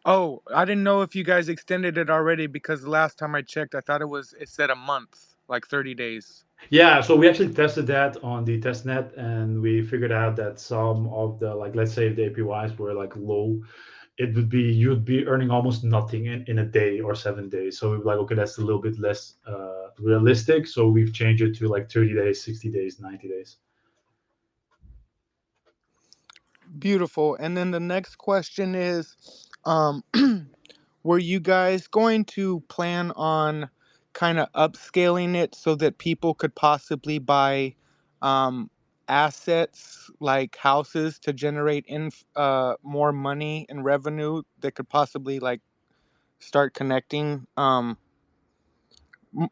Oh, I didn't know if you guys extended it already because the last time I checked, I thought it said a month, like 30 days. Yeah, so we actually tested that on the test net, and we figured out that some of the, like, let's say if the APYs were like low, you'd be earning almost nothing in a day or 7 days. So we were like, okay, that's a little bit less realistic. So we've changed it to like 30 days, 60 days, 90 days. Beautiful. And then the next question is, um, were you guys going to plan on kind of upscaling it so that people could possibly buy assets like houses to generate more money and revenue that could possibly like start connecting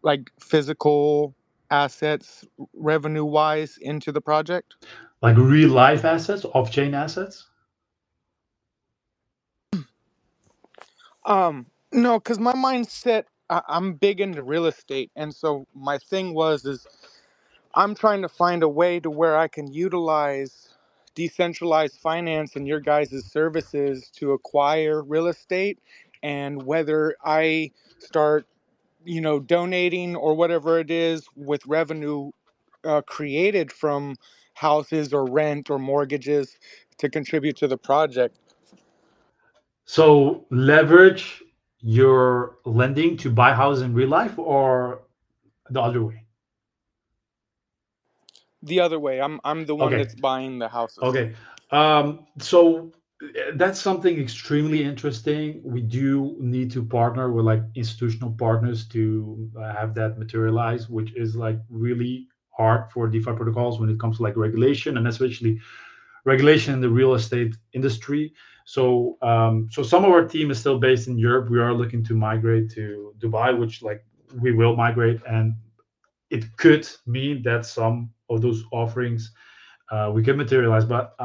like physical assets revenue wise into the project? Like real life assets, off chain assets? No, because my mindset, I'm big into real estate, and so my thing is I'm trying to find a way to where I can utilize decentralized finance and your guys' services to acquire real estate, and whether I start, donating or whatever it is with revenue created from houses or rent or mortgages to contribute to the project. So leverage your lending to buy houses in real life, or the other way? The other way, I'm the one Okay. that's buying the houses. Okay. So that's something extremely interesting. We do need to partner with like institutional partners to have that materialize, which is like really hard for DeFi protocols when it comes to like regulation, and especially regulation in the real estate industry. So some of our team is still based in Europe. We are looking to migrate to Dubai, which like we will migrate, and it could mean that some of those offerings we can materialize. But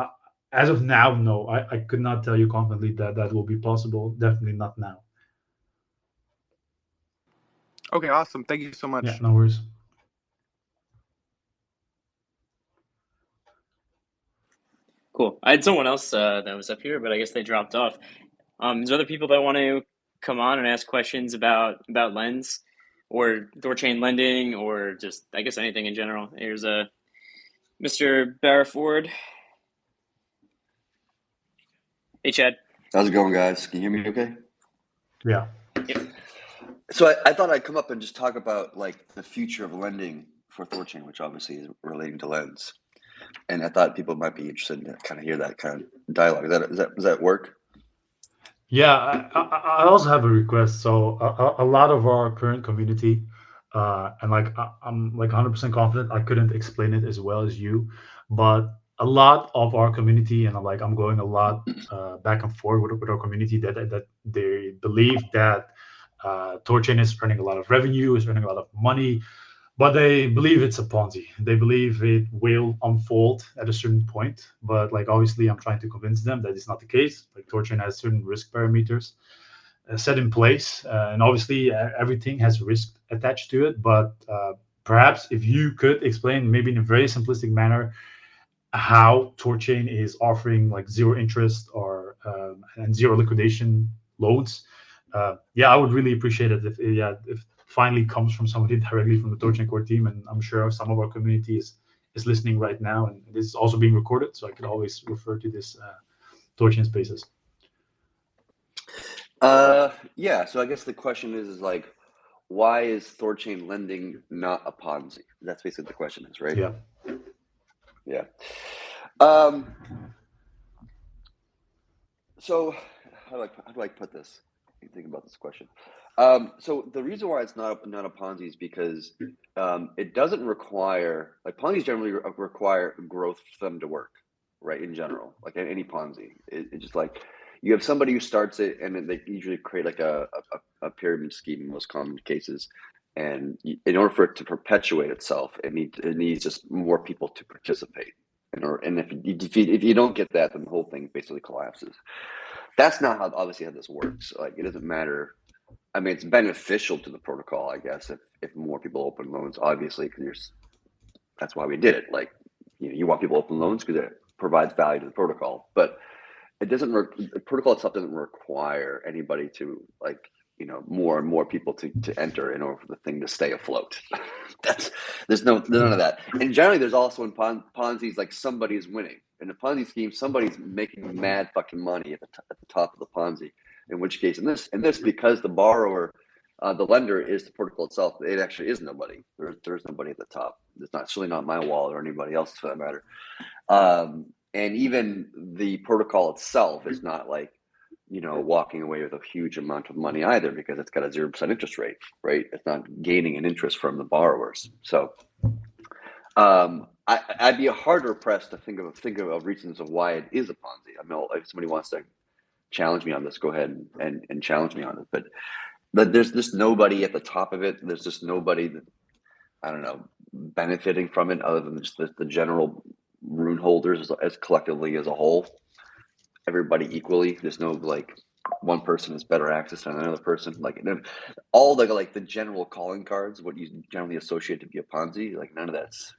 as of now, no, I could not tell you confidently that that will be possible. Definitely not now. Okay, awesome. Thank you so Yeah, much. no worries. Cool. I had someone else that was up here, but I guess they dropped off. Is there other people that want to come on and ask questions about Lens or THORChain lending or just I guess anything in general? Here's a Mr. Barraford. Hey, Chad. How's it going, guys? Can you hear me okay? Yeah. Yep. So I thought I'd come up and just talk about like the future of lending for THORChain, which obviously is relating to Lens. And I thought people might be interested to kind of hear that kind of dialogue. Does that work? Yeah, I also have a request. So a lot of our current community, and like I'm like 100% confident I couldn't explain it as well as you, but a lot of our community, and like I'm going a lot back and forth with our community that they believe that THORChain is earning a lot of revenue, is earning a lot of money, but they believe it's a Ponzi. They believe it will unfold at a certain point. But like obviously, I'm trying to convince them that it's not the case. Like THORChain has certain risk parameters set in place, and obviously everything has risk attached to it. But perhaps if you could explain, maybe in a very simplistic manner, how THORChain is offering like zero interest or and zero liquidation loans. Yeah, I would really appreciate it if finally comes from somebody directly from the THORChain core team, and I'm sure some of our community is listening right now, and this is also being recorded, so I can always refer to this THORChain spaces. Yeah. So I guess the question is like, why is THORChain lending not a Ponzi? That's basically the question is, right? Yeah. Yeah. So how do I put this? Think about this question. So the reason why it's not a Ponzi is because it doesn't require, like Ponzi's generally require growth for them to work, right? In general, like any Ponzi, it's just like you have somebody who starts it, and then they usually create like a pyramid scheme in most common cases. And in order for it to perpetuate itself, it needs just more people to participate. And if you don't get that, then the whole thing basically collapses. That's not how this works. Like it doesn't matter. I mean, it's beneficial to the protocol, I guess, if more people open loans, obviously, because that's why we did it. Like you want people to open loans because it provides value to the protocol, but it doesn't. The protocol itself doesn't require anybody to more and more people to enter in order for the thing to stay afloat. There's none of that. And generally, there's also in Ponzi's like somebody's winning in a Ponzi scheme. Somebody's making mad fucking money at the top of the Ponzi. In which case, in this because the borrower, the lender is the protocol itself. It actually is nobody. There's nobody at the top. It's not certainly not my wallet or anybody else's for that matter. And even the protocol itself is not like walking away with a huge amount of money either, because it's got a 0% interest rate, right? It's not gaining an interest from the borrowers. So I'd be harder pressed to think of reasons of why it is a Ponzi. I mean, if somebody wants to challenge me on this, go ahead and challenge me on it. But there's just nobody at the top of it. There's just nobody that, I don't know, benefiting from it other than just the general rune holders as collectively as a whole. Everybody equally. There's no like one person has better access than another person. Like all the general calling cards, what you generally associate to be a Ponzi, like none of that's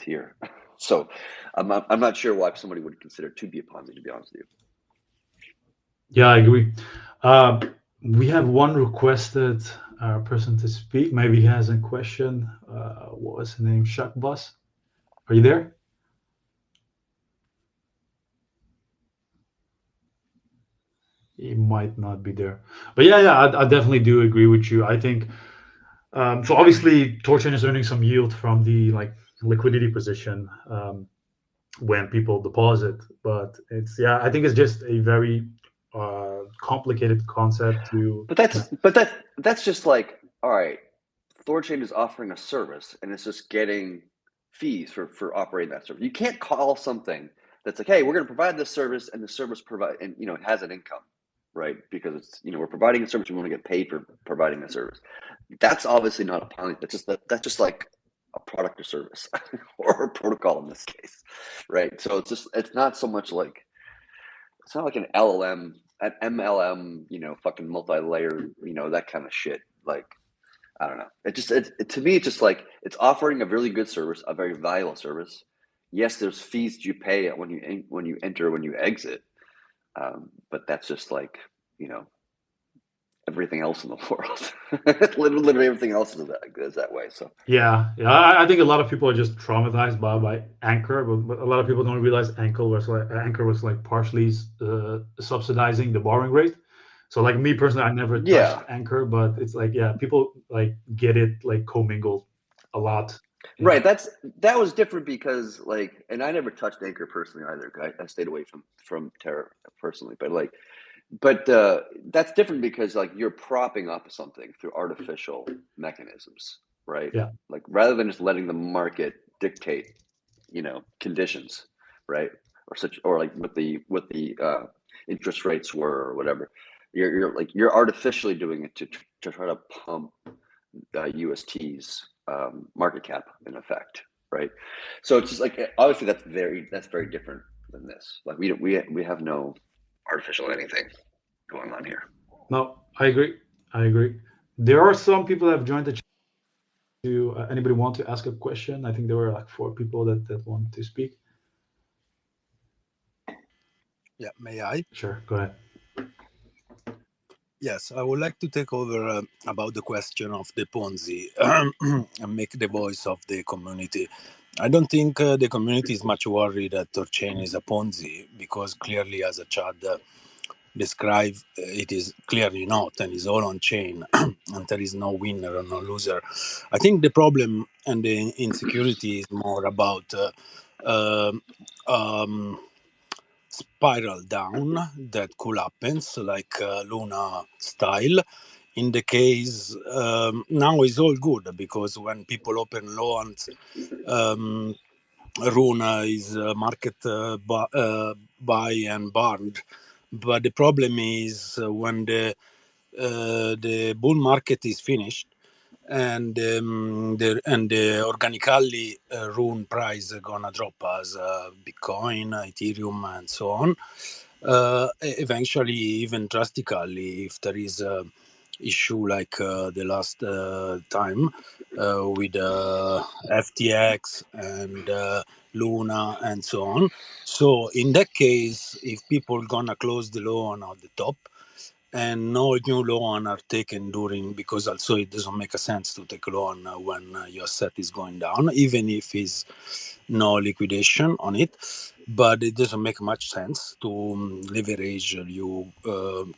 here. So I'm not sure why somebody would consider it to be a Ponzi, to be honest with you. Yeah, I agree. We have one requested person to speak. Maybe he has a question. What was his name? Shuck Bus. Are you there? He might not be there. But yeah, I definitely do agree with you. I think so. Obviously, THORChain is earning some yield from the liquidity position when people deposit, but I think it's just a very complicated concept to. But that's just like, all right, THORChain is offering a service and it's just getting fees for operating that service. You can't call something that's like, hey, we're going to provide this service and the service it has an income, right? Because it's we're providing a service, we want to get paid for providing a service. That's obviously not a Ponzi. That's just like a product or service or a protocol in this case, right? So it's not so much like, it's not like an LLM, an MLM, fucking multi-layer, that kind of shit. Like, I don't know. To me, it's just like, it's offering a really good service, a very valuable service. Yes, there's fees you pay when you enter, when you exit, but that's just like everything else in the world. Literally everything else is that way. So Yeah. I think a lot of people are just traumatized by Anchor, but a lot of people don't realize Anchor was like partially subsidizing the borrowing rate. So like me personally, I never touched Anchor, but it's like people like get it like commingled a lot. Right. That was different because and I never touched Anchor personally either. I stayed away from Terra personally, but that's different because you're propping up something through artificial mechanisms, right? Yeah. Like rather than just letting the market dictate, conditions, right? Or like what the interest rates were or whatever. You're artificially doing it to try to pump UST's market cap in effect, right? So it's just like, obviously that's very different than this. Like we have no artificial anything going on here. No, I agree. There are some people that have joined the chat. Do anybody want to ask a question? I think there were like 4 people that want to speak. Yeah, may I? Sure, go ahead. Yes, I would like to take over about the question of the Ponzi and make the voice of the community. I don't think the community is much worried that THORChain is a Ponzi, because clearly, as Chad described, it is clearly not, and is all on chain, and there is no winner or no loser. I think the problem and the insecurity is more about spiral down that could happen, like Luna style. In the case now is all good, because when people open loans, Runa is market buy and burned. But the problem is when the bull market is finished, and the organically rune price gonna drop as Bitcoin, Ethereum, and so on. Eventually, even drastically, if there is a issue like the last time with FTX and Luna and so on. So in that case, if people gonna close the loan at the top, and no new loan are taken during, because also it doesn't make a sense to take a loan when your asset is going down, even if it's no liquidation on it. But it doesn't make much sense to leverage your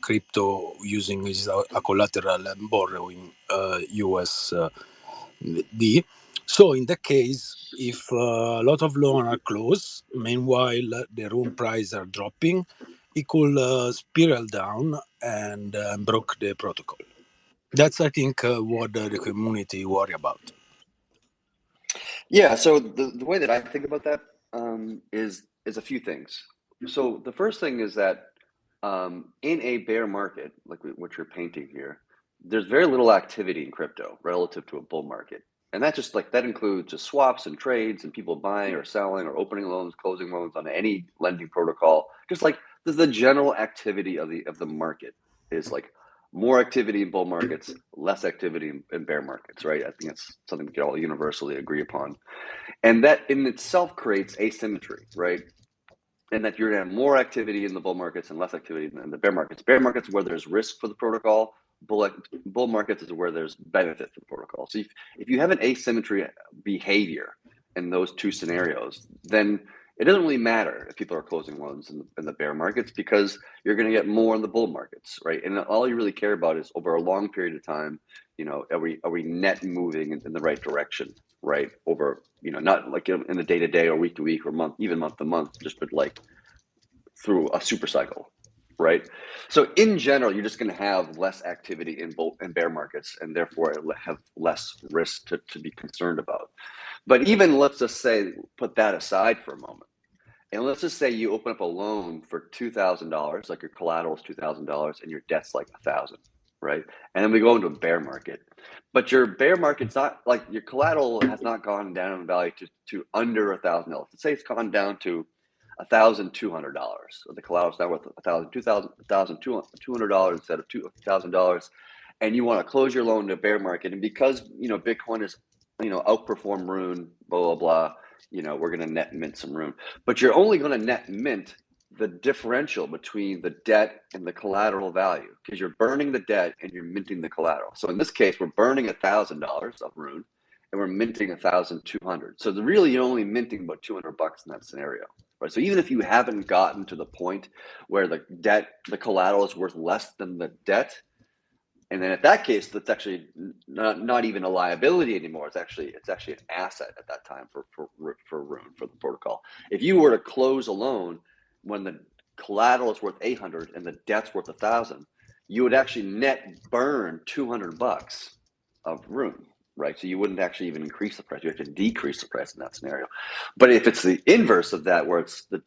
crypto using as a collateral and borrowing USD. So in that case, if a lot of loans are closed, meanwhile the room prices are dropping, it could spiral down and broke the protocol. That's, I think, what the community worry about. Yeah, so the way that I think about that is a few things. So the first thing is that in a bear market, like what you're painting here, there's very little activity in crypto relative to a bull market. And that just like that includes just swaps and trades and people buying or selling or opening loans, closing loans on any lending protocol. Just like the general activity of the market is like more activity in bull markets, less activity in bear markets, right? I think that's something we can all universally agree upon. And that in itself creates asymmetry, right? And that you're going to have more activity in the bull markets and less activity in the bear markets. Bear markets where there's risk for the protocol. Bull markets is where there's benefit for the protocol. So if you have an asymmetry behavior in those two scenarios, then it doesn't really matter if people are closing loans in the bear markets because you're going to get more in the bull markets, right? And all you really care about is over a long period of time, are we net moving in the right direction, right? Over, not like in the day to day or week to week or month, even month to month, just but like through a super cycle, right? So in general, you're just going to have less activity in bull and bear markets, and therefore have less risk to be concerned about. But even let's just say, put that aside for a moment, and let's just say you open up a loan for $2,000, like your collateral is $2,000, and your debt's like $1,000, right? And then we go into a bear market, but your bear market's not like your collateral has not gone down in value to under $1,000. Let's say it's gone down to $1,200. So the collateral's now worth $1,200 instead of $2,000, and you want to close your loan to a bear market, and because Bitcoin is outperform Rune, blah blah blah. We're going to net mint some Rune, but you're only going to net mint the differential between the debt and the collateral value because you're burning the debt and you're minting the collateral. So in this case, we're burning $1,000 of Rune and we're minting 1,200. So really, you're only minting about $200 in that scenario, right? So even if you haven't gotten to the point where the collateral is worth less than the debt, and then at that case, that's actually not even a liability anymore. It's actually an asset at that time for Rune, for the protocol. If you were to close a loan when the collateral is worth 800 and the debt's worth 1,000, you would actually net burn $200 of Rune, right? So you wouldn't actually even increase the price. You have to decrease the price in that scenario. But if it's the inverse of that, where it's the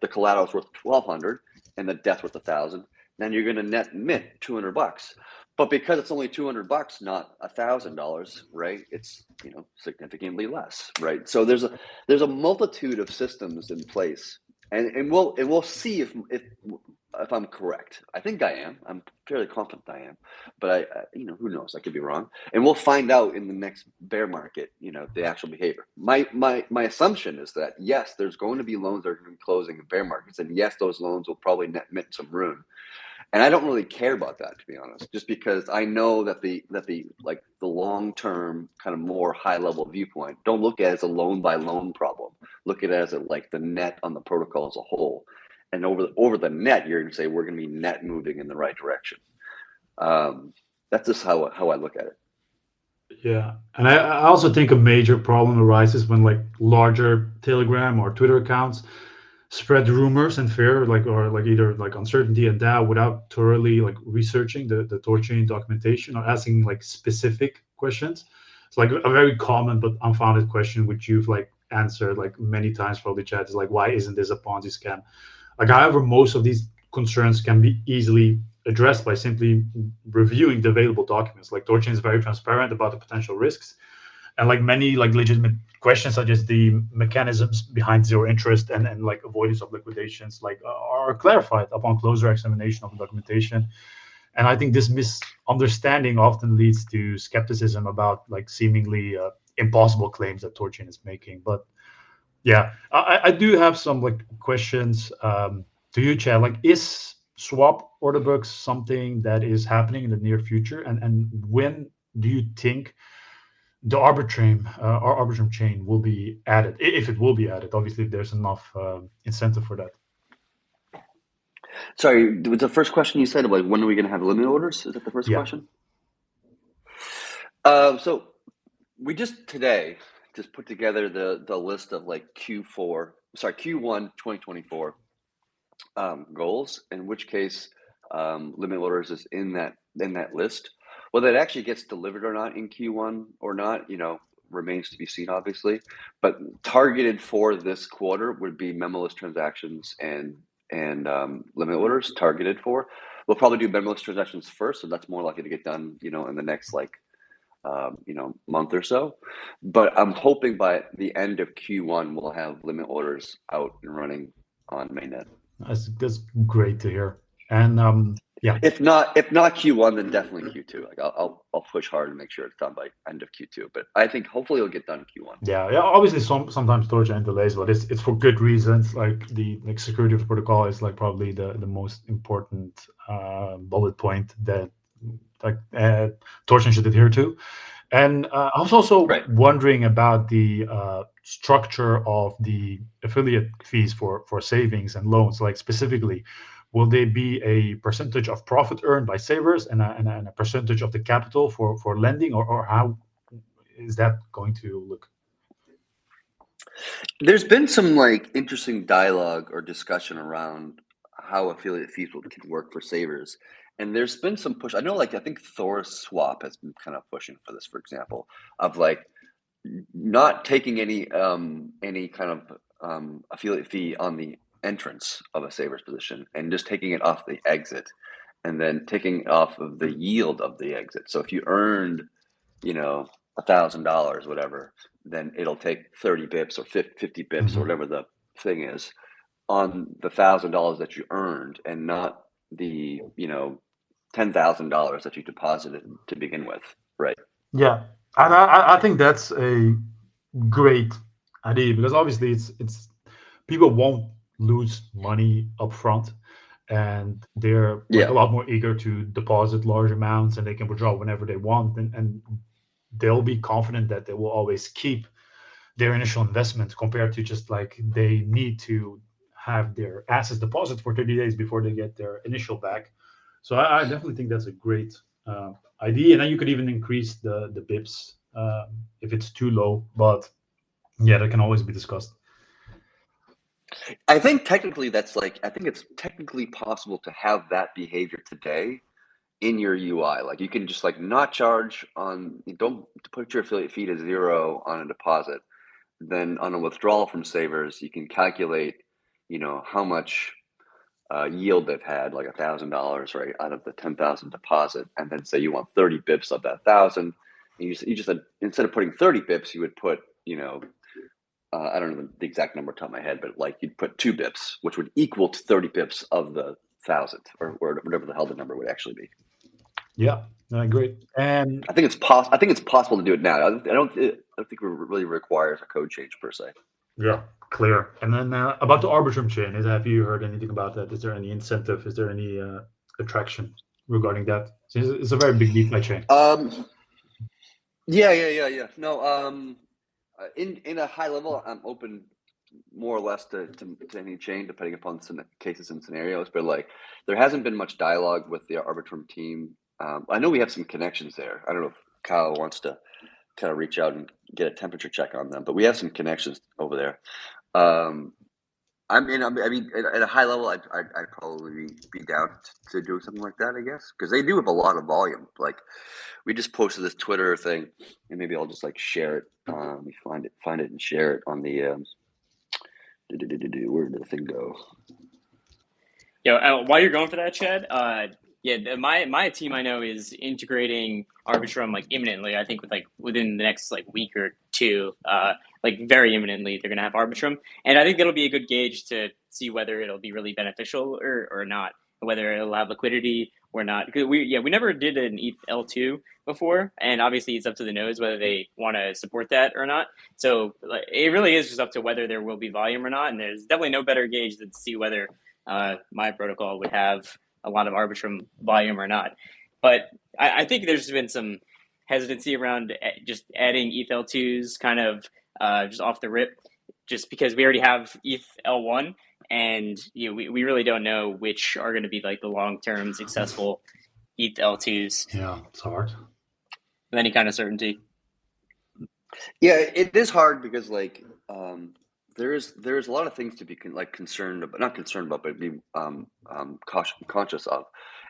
collateral is worth 1,200 and the debt's worth 1,000, then you're going to net mint $200. But because it's only $200, not $1,000, right? It's significantly less, right? So there's a multitude of systems in place, and we'll see if I'm correct. I think I am. I'm fairly confident I am, but I who knows? I could be wrong, and we'll find out in the next bear market. The actual behavior. My assumption is that yes, there's going to be loans that are going to be closing in bear markets, and yes, those loans will probably net mint some Rune. And I don't really care about that, to be honest, just because I know that the long term kind of more high level viewpoint, don't look at it as a loan by loan problem. Look at it as the net on the protocol as a whole. And over the net, you're going to say we're going to be net moving in the right direction. That's just how I look at it. Yeah, and I also think a major problem arises when larger Telegram or Twitter accounts spread rumors and fear, or either uncertainty and doubt without thoroughly researching the THORChain documentation or asking specific questions. It's a very common but unfounded question which you've answered many times probably, Chad, is why isn't this a Ponzi scam? However, most of these concerns can be easily addressed by simply reviewing the available documents. THORChain is very transparent about the potential risks, and many legitimate questions such as the mechanisms behind zero interest and avoidance of liquidations are clarified upon closer examination of the documentation. And I think this misunderstanding often leads to skepticism about seemingly impossible claims that THORChain is making. But yeah, I do have some questions to you, Chad. Is swap order books something that is happening in the near future, and when do you think the Arbitrum chain will be added, if it will be added? Obviously, if there's enough incentive for that. Sorry, was the first question you said about when are we going to have limit orders? Is that the first question? So we just today put together the list of Q1 2024 goals, in which case limit orders is in that list. Whether it actually gets delivered or not in Q1 or not, remains to be seen, obviously. But targeted for this quarter would be memoless transactions and limit orders targeted for. We'll probably do memoless transactions first, so that's more likely to get done, in the next month or so. But I'm hoping by the end of Q1 we'll have limit orders out and running on mainnet. That's great to hear. And yeah, If not Q1, then definitely Q2. Like I'll push hard and make sure it's done by end of Q2. But I think hopefully it'll get done in Q1. yeah. Obviously, sometimes THORChain delays, but it's for good reasons. Like the security of the protocol is like probably the most important bullet point that THORChain should adhere to. And I was also wondering about the structure of the affiliate fees for savings and loans. Like specifically, will they be a percentage of profit earned by savers and a percentage of the capital for lending, or how is that going to look? There's been some interesting dialogue or discussion around how affiliate fees can work for savers. And there's been some push. I know, I think THORSwap has been kind of pushing for this, for example, of not taking any kind of affiliate fee on the entrance of a saver's position and just taking it off the exit, and then taking off of the yield of the exit. So if you earned, $1,000, whatever, then it'll take 30 bips or 50 bips or whatever the thing is on the $1,000 that you earned, and not the $10,000 that you deposited to begin with, right? Yeah, and I think that's a great idea, because obviously it's people won't lose money up front, and they're a lot more eager to deposit large amounts, and they can withdraw whenever they want, and they'll be confident that they will always keep their initial investment, compared to just they need to have their assets deposited for 30 days before they get their initial back. So I definitely think that's a great idea, and then you could even increase the bips if it's too low, but yeah, that can always be discussed. I think technically I think it's technically possible to have that behavior today in your UI. You can just not charge on, don't put your affiliate fee to 0 on a deposit. Then on a withdrawal from savers, you can calculate, how much yield they've had, like $1,000, right, out of the 10,000 deposit, and then say you want 30 bips of that 1,000. You just instead of putting 30 bips, you would put, I don't know the exact number top of my head, but you'd put 2 bips, which would equal to 30 bips of the 1,000, or whatever the hell the number would actually be. Yeah, great. And I think it's possible to do it now. I don't think it really requires a code change per se. Yeah, clear. And then about the Arbitrum chain, have you heard anything about that? Is there any incentive? Is there any attraction regarding that? It's a very big DeFi chain. Yeah. No, in a high level, I'm open more or less to any chain, depending upon some cases and scenarios. But there hasn't been much dialogue with the Arbitrum team. I know we have some connections there. I don't know if Kyle wants to kind of reach out and get a temperature check on them, but we have some connections over there. I mean, at a high level, I'd probably be down to doing something like that, I guess, because they do have a lot of volume. We just posted this Twitter thing, and maybe I'll just share it. Let me find it and share it on the. Where did the thing go? While you're going for that, Chad, my team I know is integrating Arbitrum imminently. I think within the next week or two, very imminently, they're gonna have Arbitrum, and I think that'll be a good gauge to see whether it'll be really beneficial or not, whether it'll have liquidity or not. Because we never did an ETH L2 before, and obviously it's up to the nodes whether they want to support that or not. So it really is just up to whether there will be volume or not, and there's definitely no better gauge than to see whether my protocol would have a lot of Arbitrum volume or not. But I think there's been some hesitancy around just adding ETH L2s kind of just off the rip, just because we already have ETH L1, and we really don't know which are going to be the long-term successful ETH L2s. Yeah, it's hard. With any kind of certainty. Yeah, it is hard because there's a lot of things to be concerned about, not concerned about, but be conscious of,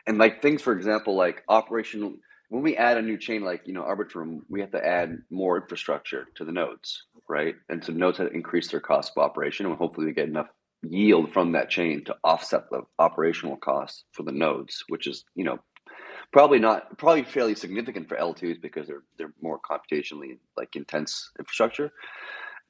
and things, for example, operational. when we add a new chain like Arbitrum, we have to add more infrastructure to the nodes, right? And so nodes have to increase their cost of operation, and hopefully we get enough yield from that chain to offset the operational costs for the nodes, which is probably fairly significant for L2s because they're more computationally like intense infrastructure.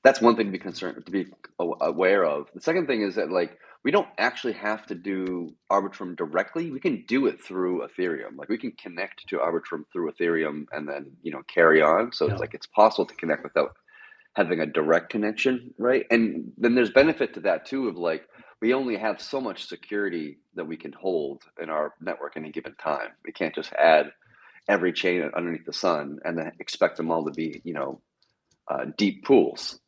That's one thing to be aware of. The second thing is that like we don't actually have to do Arbitrum directly. We can do it through Ethereum. Like we can connect to Arbitrum through Ethereum and then carry on. So it's possible to connect without having a direct connection, right? And then there's benefit to that too of like we only have so much security that we can hold in our network any given time. We can't just add every chain underneath the sun and then expect them all to be deep pools.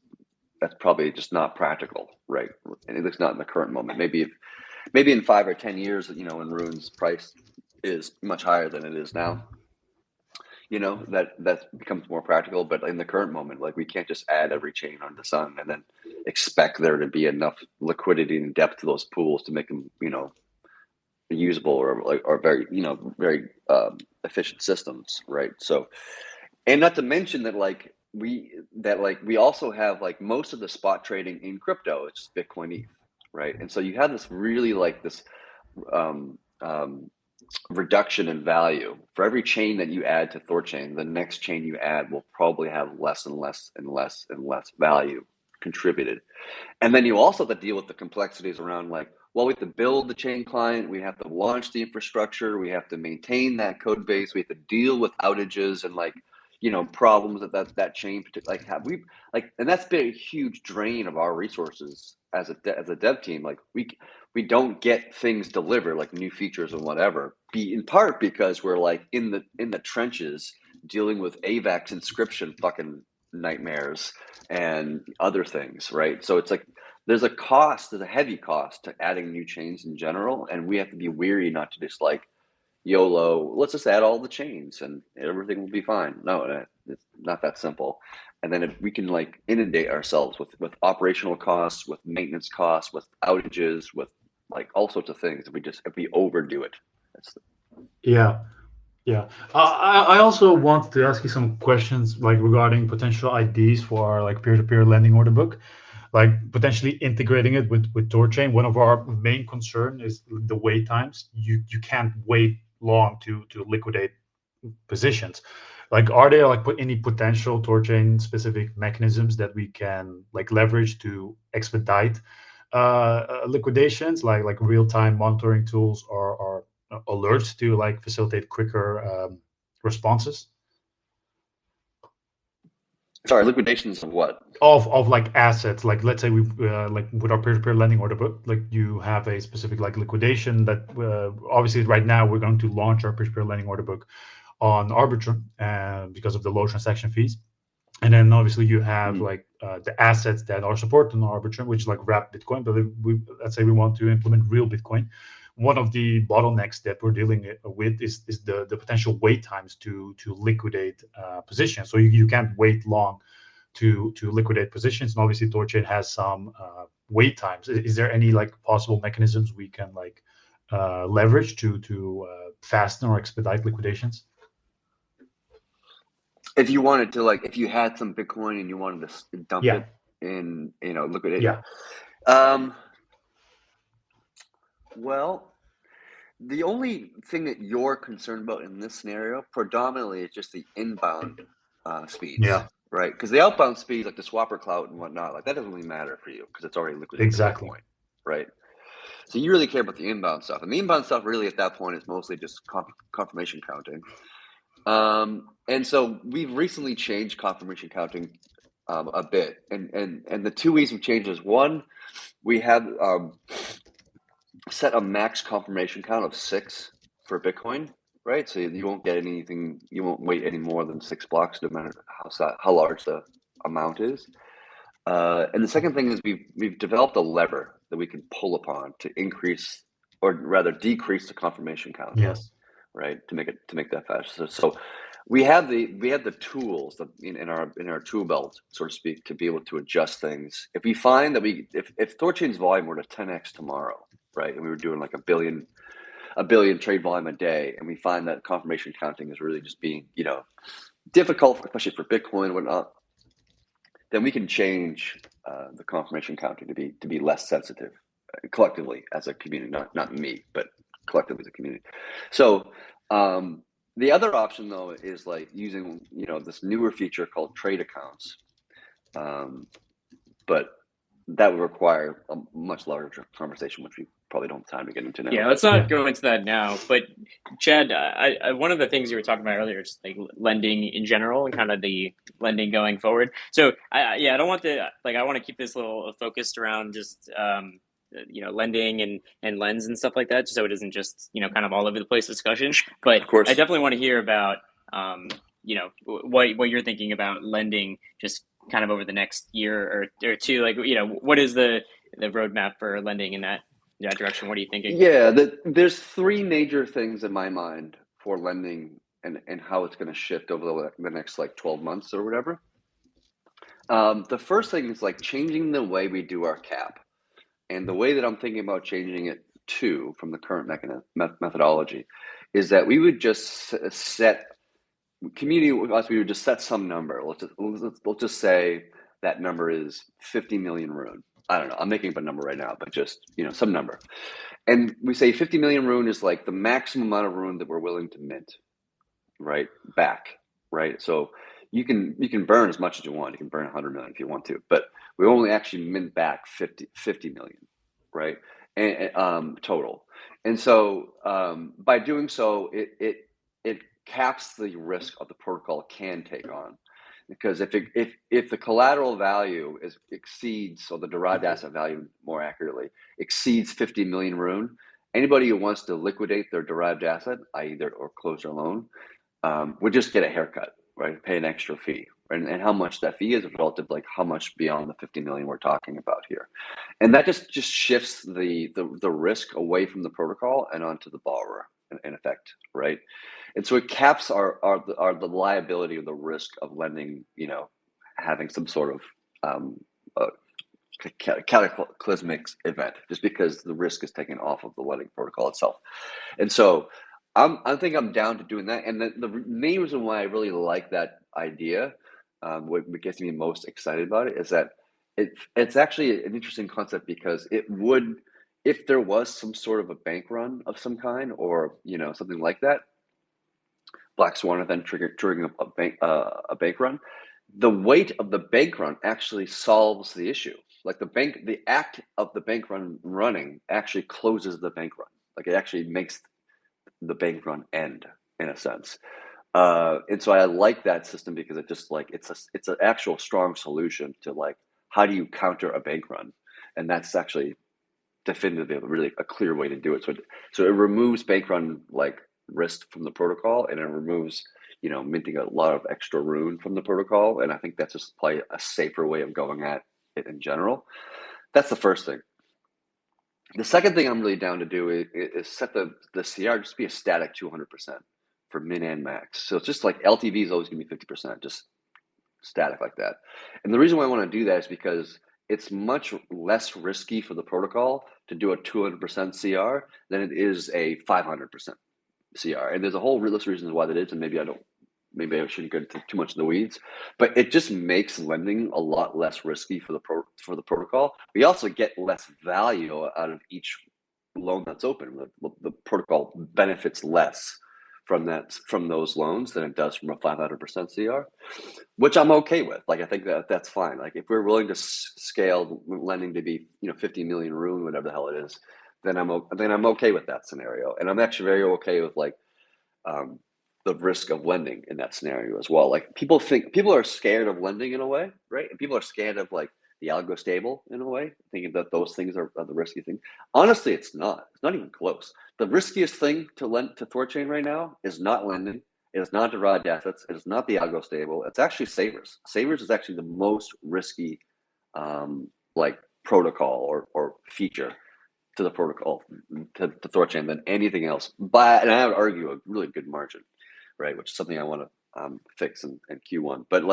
That's probably just not practical, right? And at least not in the current moment. Maybe in 5 or 10 years, when Rune's price is much higher than it is now, that becomes more practical. But in the current moment, like we can't just add every chain under the sun and then expect there to be enough liquidity and depth to those pools to make them, usable or very, very efficient systems, right? So, and not to mention that we also have like most of the spot trading in crypto, it's just Bitcoin ETH, right? And so you have this really like this reduction in value. For every chain that you add to THORChain, the next chain you add will probably have less and less and less and less value contributed. And then you also have to deal with the complexities around like, well, we have to build the chain client, we have to launch the infrastructure, we have to maintain that code base, we have to deal with outages and like problems that chain like have and that's been a huge drain of our resources as a dev team. Like we don't get things delivered like new features and whatever, in part because we're like in the trenches dealing with AVAX inscription fucking nightmares and other things, right? So it's like there's a heavy cost to adding new chains in general, and we have to be weary not to just like YOLO, let's just add all the chains and everything will be fine. No, it's not that simple. And then if we can like inundate ourselves with operational costs, with maintenance costs, with outages, with like all sorts of things, if we overdo it. Yeah. I also want to ask you some questions like regarding potential ideas for our like peer-to-peer lending order book, like potentially integrating it with THORChain. One of our main concern is the wait times. You can't wait long to liquidate positions. Like, are there like any potential THORChain specific mechanisms that we can like leverage to expedite liquidations, like real-time monitoring tools or alerts to like facilitate quicker responses? Sorry, liquidations of what? Of like assets. Like let's say we like with our peer-to-peer lending order book, like you have a specific like liquidation that obviously right now we're going to launch our peer-to-peer lending order book on Arbitrum because of the low transaction fees. And then obviously you have like the assets that are supported on Arbitrum, which is like wrapped Bitcoin. But let's say we want to implement real Bitcoin. One of the bottlenecks that we're dealing with is the potential wait times to liquidate positions. So you can't wait long to liquidate positions. And obviously THORChain has some wait times. Is there any like possible mechanisms we can like leverage to fasten or expedite liquidations? If you wanted to, like, if you had some Bitcoin and you wanted to dump it in, liquidate. Yeah. Well, the only thing that you're concerned about in this scenario predominantly is just the inbound speeds. Yeah. Right? Because the outbound speeds, like the swapper clout and whatnot, like that doesn't really matter for you because it's already liquidated Exactly. at that point, right? So you really care about the inbound stuff. And the inbound stuff really at that point is mostly just confirmation counting. And so we've recently changed confirmation counting a bit. And the two ways we've changed is, one, we have set a max confirmation count of 6 for Bitcoin, right? So you won't get anything, you won't wait any more than 6 blocks, no matter how large the amount is. And the second thing is we've developed a lever that we can pull upon to increase, or rather decrease, the confirmation count. Yes. Right, to make that faster. So we have the tools in our tool belt, so to speak, to be able to adjust things. If we find that if THORChain's volume were to 10x tomorrow, right, and we were doing like a a billion trade volume a day, and we find that confirmation counting is really just being, difficult, especially for Bitcoin and whatnot, then we can change the confirmation counting to be less sensitive collectively as a community, not me, but collectively as a community. So the other option though is like using this newer feature called trade accounts, but that would require a much larger conversation, which we probably don't have time to get into now. Yeah, let's not go into that now. But Chad, one of the things you were talking about earlier is like lending in general and kind of the lending going forward. So I don't want to I want to keep this little focused around just lending and lens and stuff like that, so it isn't just kind of all over the place discussion. But Of course. I definitely want to hear about what you're thinking about lending just kind of over the next year or two. Like what is the roadmap for lending in that direction? What are you thinking? Yeah, there's three major things in my mind for lending and how it's going to shift over the next 12 months or whatever. The first thing is changing the way we do our cap, and the way that I'm thinking about changing it to from the current methodology is that we would just set community. We would just set some number. Let's just say that number is 50 million rune. I don't know. I'm making up a number right now, but just some number. And we say 50 million rune is the maximum amount of rune that we're willing to mint, right? Back, right? So you can burn as much as you want. You can burn 100 million if you want to, but we only actually mint back 50 million, right? And total. And so by doing so, it caps the risk of the protocol can take on. Because if the collateral value exceeds, or the derived asset value more accurately, exceeds 50 million rune, anybody who wants to liquidate their derived asset, i.e. or close their loan, would just get a haircut, right? Pay an extra fee. Right? And how much that fee is relative to how much beyond the 50 million we're talking about here. And that just shifts the risk away from the protocol and onto the borrower in effect, right? And so it caps the liability or the risk of lending, having some sort of cataclysmic event, just because the risk is taken off of the lending protocol itself. And so I think I'm down to doing that. And the main reason why I really like that idea, what gets me most excited about it, is that it's actually an interesting concept, because it would, if there was some sort of a bank run of some kind, or something like that, Black Swan event triggering a bank run, the weight of the bank run actually solves the issue. The act of the bank run running actually closes the bank run. It actually makes the bank run end, in a sense. And so I like that system, because it just it's an actual strong solution to how do you counter a bank run, and that's actually definitively really a clear way to do it. So it removes bank run risk from the protocol, and it removes minting a lot of extra rune from the protocol. And I think that's just probably a safer way of going at it in general. That's the first thing. The second thing I'm really down to do is set the CR just be a static 200% for min and max. So it's just LTV is always going to be 50%, just static like that. And the reason why I want to do that is because it's much less risky for the protocol to do a 200% CR than it is a 500% CR. And there's a whole list of reasons why that is, and maybe I shouldn't go into too much in the weeds, but it just makes lending a lot less risky for the protocol. We also get less value out of each loan that's open. The protocol benefits less from those loans than it does from a 500% CR, which I'm okay with. I think that's fine. If we're willing to scale lending to be 50 million rune, whatever the hell it is, then I'm okay with that scenario. And I'm actually very okay with the risk of lending in that scenario as well. People are scared of lending in a way, right? And people are scared of the algo stable in a way, thinking that those things are the risky thing. Honestly, it's not. It's not even close. The riskiest thing to lend to THORChain right now is not lending. It is not derived assets. It is not the algo stable. It's actually Savers. Savers is actually the most risky protocol or feature to the protocol, to THORChain, than anything else. And I would argue a really good margin, right? Which is something I want to fix in Q1. But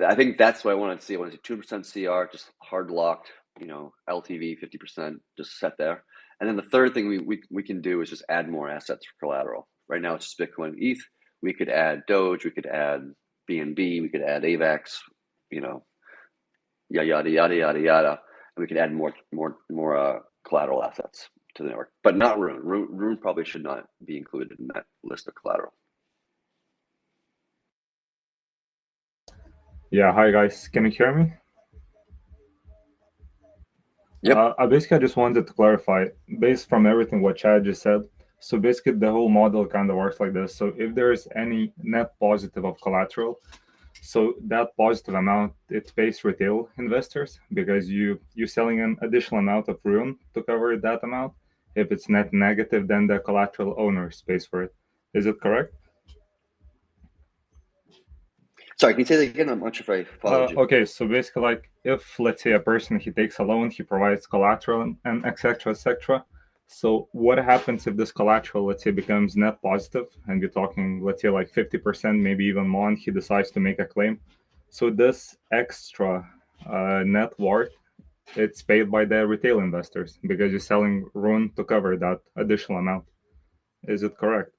I think that's what I want to see. I want to see 2% CR, just hard locked, LTV 50%, just set there. And then the third thing we can do is just add more assets for collateral. Right now it's just Bitcoin, ETH. We could add Doge, we could add BNB, we could add AVAX, yada yada yada yada yada, and we could add more collateral assets to the network, but not Rune. Rune probably should not be included in that list of collateral. Yeah, hi guys, can you hear me? Yep. Basically, I just wanted to clarify, based from everything what Chad just said, so basically the whole model kind of works like this. So if there is any net positive of collateral, so that positive amount, it pays retail investors because you're selling an additional amount of Rune to cover that amount. If it's net negative, then the collateral owner pays for it. Is it correct? Sorry, can you say that again? I'm not sure if I followed you. Okay, so basically, like, if, let's say, a person, he takes a loan, he provides collateral, and et cetera, et cetera. So what happens if this collateral, let's say, becomes net positive, and you're talking, let's say, like 50%, maybe even more, and he decides to make a claim? So this extra net worth, it's paid by the retail investors because you're selling Rune to cover that additional amount. Is it correct?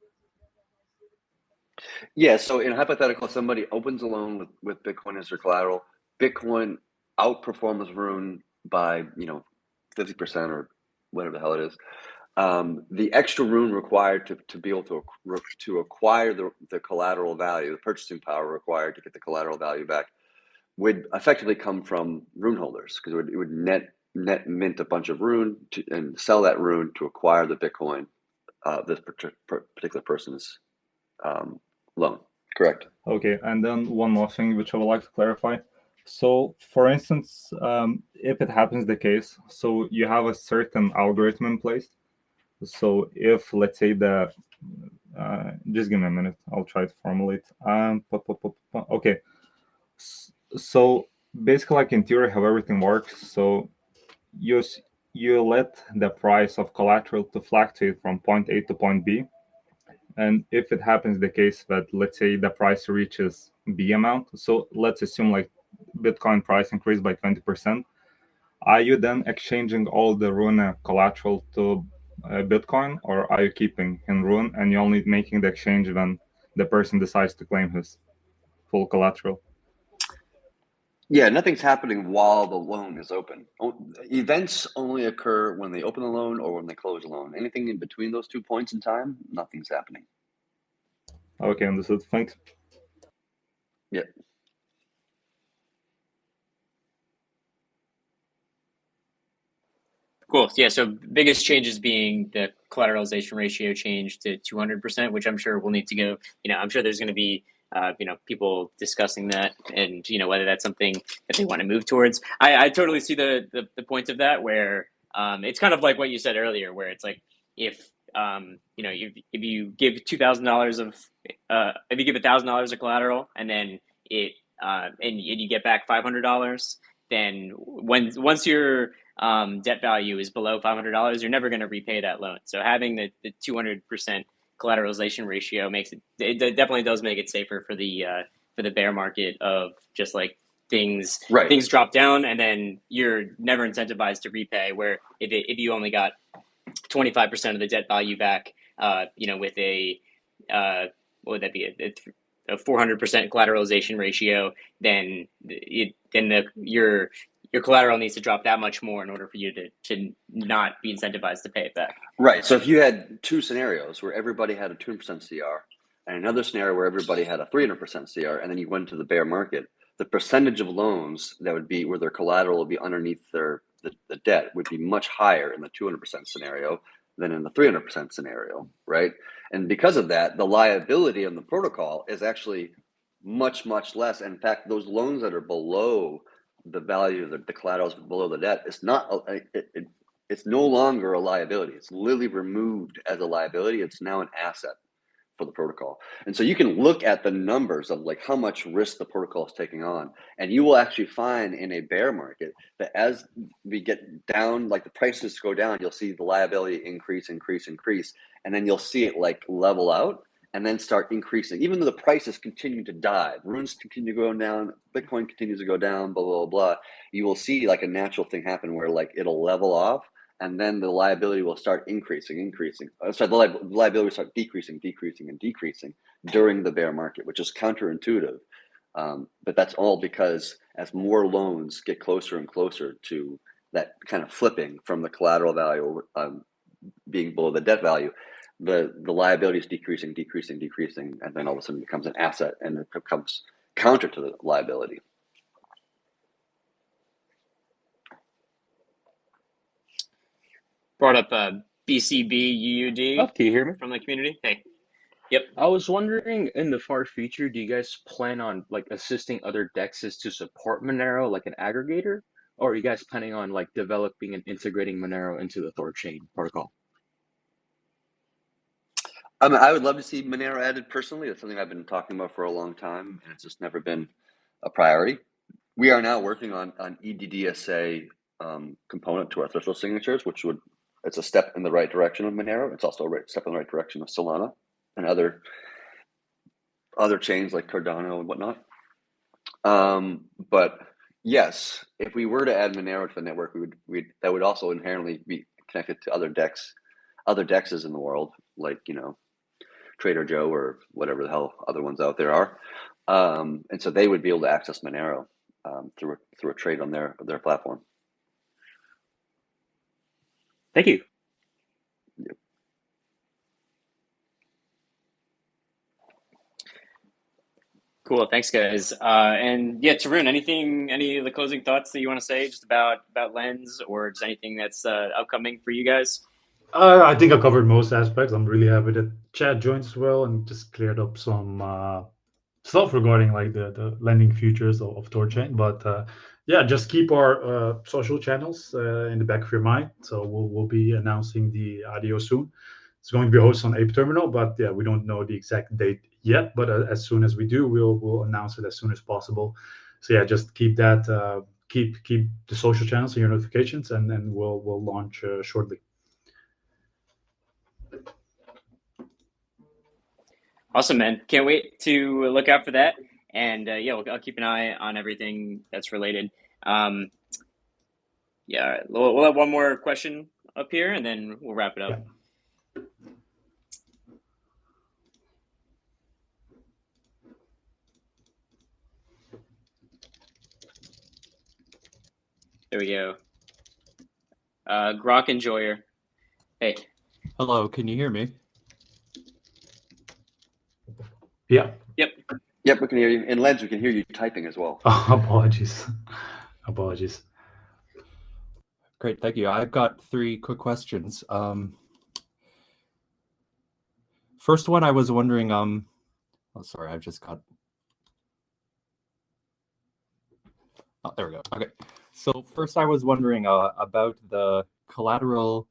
Yeah, so in hypothetical, somebody opens a loan with Bitcoin as their collateral. Bitcoin outperforms Rune by 50% or whatever the hell it is. The extra Rune required to be able to acquire the collateral value, the purchasing power required to get the collateral value back, would effectively come from Rune holders, because it would net mint a bunch of Rune and sell that Rune to acquire the Bitcoin this particular person's loan. Correct. Okay, and then one more thing which I would like to clarify. So, for instance, if it happens the case, so you have a certain algorithm in place. So if, let's say, just give me a minute, I'll try to formulate. Okay, so basically, like in theory, how everything works. So you let the price of collateral to fluctuate from point A to point B. And if it happens the case that, let's say, the price reaches B amount, so let's assume like Bitcoin price increased by 20%, are you then exchanging all the Rune collateral to Bitcoin, or are you keeping in Rune and you're only making the exchange when the person decides to claim his full collateral? Yeah, nothing's happening while the loan is open. Events only occur when they open the loan or when they close the loan. Anything in between those 2 points in time, nothing's happening. Okay, understood. Thanks. Yeah. Cool. Yeah. So biggest changes being the collateralization ratio change to 200%, which I'm sure we'll need to go. I'm sure there's going to be people discussing that, and whether that's something that they want to move towards. I totally see the point of that, where it's kind of like what you said earlier, where it's like if you give $2,000 of if you give $1,000 of collateral and then and you get back $500, then once your debt value is below $500, you're never going to repay that loan. So having the 200% collateralization ratio makes it definitely does make it safer for the bear market of just like things drop down and then you're never incentivized to repay. Where if you only got 25% of the debt value back, with a what would that be, a 400% collateralization ratio, then your collateral needs to drop that much more in order for you to not be incentivized to pay it back. Right. So if you had two scenarios where everybody had a 200% CR and another scenario where everybody had a 300% CR, and then you went to the bear market, the percentage of loans that would be where their collateral would be underneath the debt would be much higher in the 200% scenario than in the 300% scenario, right? And because of that, the liability on the protocol is actually much, much less. In fact, those loans that are below the value of the collaterals below the debt, it's no longer a liability. It's literally removed as a liability. It's now an asset for the protocol. And so you can look at the numbers of like how much risk the protocol is taking on, and you will actually find in a bear market that as we get down, like the prices go down, you'll see the liability increase, and then you'll see it like level out, and then start increasing, even though the prices continue to dive, runes continue to go down, Bitcoin continues to go down, blah, blah, blah. You will see like a natural thing happen where like it'll level off, and then the liability will start increasing. The liability will start decreasing during the bear market, which is counterintuitive. But that's all because as more loans get closer and closer to that kind of flipping from the collateral value being below the debt value, the liability is decreasing, and then all of a sudden it becomes an asset and it becomes counter to the liability. Brought up BCB Oh, can you hear me? from the community. Hey. Yep. I was wondering, in the far future, do you guys plan on like assisting other DEXs to support Monero like an aggregator? Or are you guys planning on like developing and integrating Monero into the THORChain protocol? I would love to see Monero added personally. That's something I've been talking about for a long time, and it's just never been a priority. We are now working on EDDSA component to our threshold signatures, it's a step in the right direction of Monero. It's also a step in the right direction of Solana and other chains like Cardano and whatnot. But yes, if we were to add Monero to the network, that would also inherently be connected to other DEXs in the world, like Trader Joe or whatever the hell other ones out there are, and so they would be able to access Monero through a trade on their platform. Thank you. Yep. Cool. Thanks, guys. And yeah, Tarun, any of the closing thoughts that you want to say just about Lens, or just anything that's upcoming for you guys? I think I covered most aspects. I'm really happy that Chad joined as well and just cleared up some stuff regarding like the lending futures of THORChain. But yeah, just keep our social channels in the back of your mind. So we'll be announcing the IDO soon. It's going to be hosted on Ape Terminal, but yeah, we don't know the exact date yet. But as soon as we do, we'll announce it as soon as possible. So yeah, just keep that keep the social channels in your notifications, and then we'll launch shortly. Awesome, man. Can't wait to look out for that. And yeah, I'll keep an eye on everything that's related. Yeah, all right. We'll have one more question up here, and then we'll wrap it up. Yeah. There we go. Grok Enjoyer. Hey. Hello, can you hear me? Yeah. Yep. Yep, we can hear you. And Lens, we can hear you typing as well. Apologies. Great, thank you. I've got 3 quick questions. First one, I was wondering, oh, sorry, I've just got, oh, there we go. Okay, so first I was wondering about the collateral,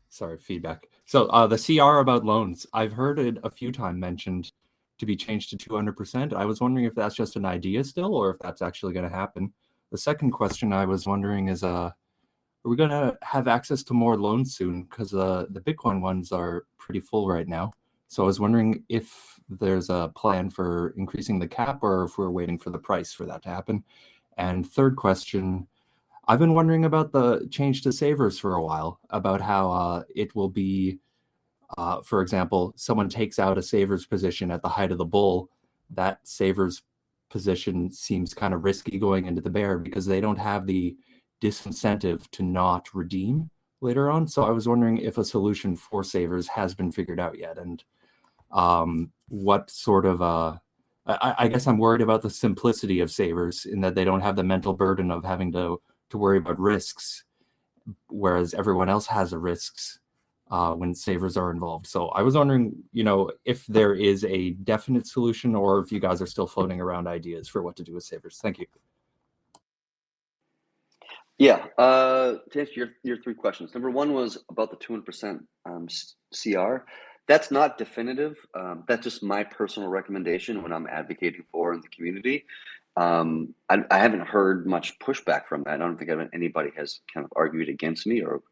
sorry, feedback. So the CR about loans, I've heard it a few times mentioned to be changed to 200%. I was wondering if that's just an idea still, or if that's actually going to happen. The second question I was wondering is, are we going to have access to more loans soon? Because the Bitcoin ones are pretty full right now. So I was wondering if there's a plan for increasing the cap, or if we're waiting for the price for that to happen. And third question, I've been wondering about the change to savers for a while, about how it will be, for example, someone takes out a savers position at the height of the bull. That savers position seems kind of risky going into the bear because they don't have the disincentive to not redeem later on. So I was wondering if a solution for savers has been figured out yet, and what sort of I guess I'm worried about the simplicity of savers, in that they don't have the mental burden of having to worry about risks, whereas everyone else has the risks when savers are involved. So I was wondering, if there is a definite solution, or if you guys are still floating around ideas for what to do with savers. Thank you. Yeah, to answer your 3 questions. Number 1 was about the 200% CR. That's not definitive. That's just my personal recommendation when I'm advocating for in the community. I haven't heard much pushback from that. I don't think anybody has kind of argued against me or,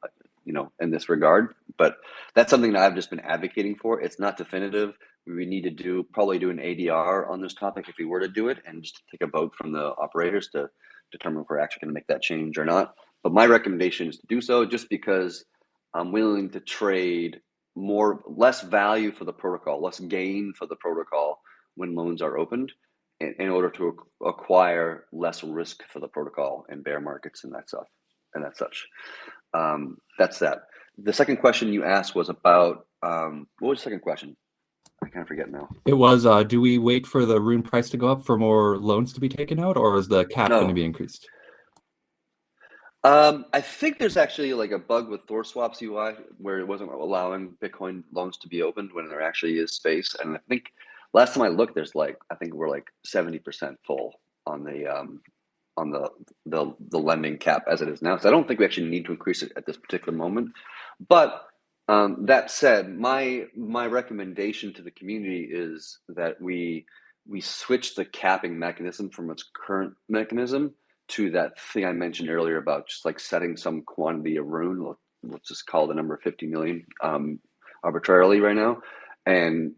in this regard. But that's something that I've just been advocating for. It's not definitive. We need to probably do an ADR on this topic if we were to do it, and just take a vote from the operators to determine if we're actually going to make that change or not. But my recommendation is to do so, just because I'm willing to trade less value for the protocol, less gain for the protocol when loans are opened, in order to acquire less risk for the protocol in bear markets and that stuff and that such. That's that. The second question you asked was about what was the second question? I kind of forget now. It was, do we wait for the Rune price to go up for more loans to be taken out, or is the cap going to be increased? I think there's actually like a bug with THORSwap's UI where it wasn't allowing Bitcoin loans to be opened when there actually is space. And I think last time I looked, I think we're like 70% full on the lending cap as it is now. So I don't think we actually need to increase it at this particular moment. But that said, my recommendation to the community is that we switch the capping mechanism from its current mechanism to that thing I mentioned earlier about just like setting some quantity of Rune, let's just call the number 50 million arbitrarily right now, and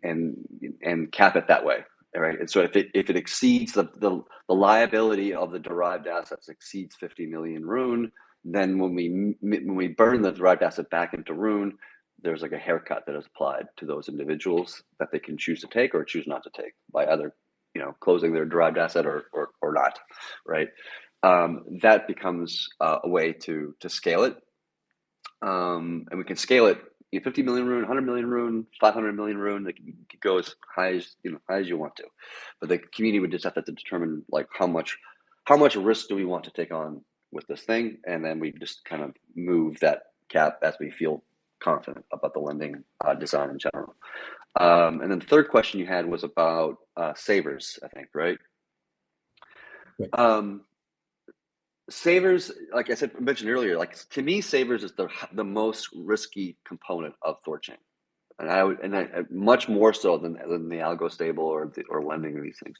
cap it that way. All right. And so if it exceeds the liability of the derived assets exceeds 50 million Rune, then when we burn the derived asset back into Rune, there's like a haircut that is applied to those individuals that they can choose to take or choose not to take by either, closing their derived asset or not. Right. That becomes a way to scale it. And we can scale it 50 million Rune, 100 million Rune, 500 million Rune. They can go as high as you want to, but the community would just have to determine like how much risk do we want to take on with this thing, and then we just kind of move that cap as we feel confident about the lending design in general. And then the third question you had was about savers, I think, right? Savers, like I mentioned earlier, like to me, savers is the most risky component of THORChain, and I much more so than the algo stable or lending or these things,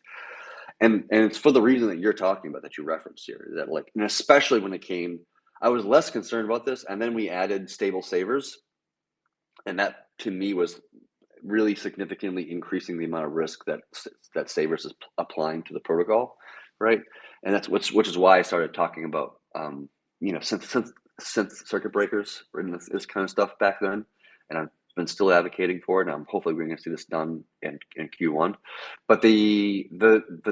and it's for the reason that you're talking about, that you referenced here, that like, and especially when it came, I was less concerned about this, and then we added stable savers, and that to me was really significantly increasing the amount of risk that savers is applying to the protocol, right? And that's which is why I started talking about synth circuit breakers and this kind of stuff back then, and I've been still advocating for it. And hopefully we're going to see this done in Q1. But the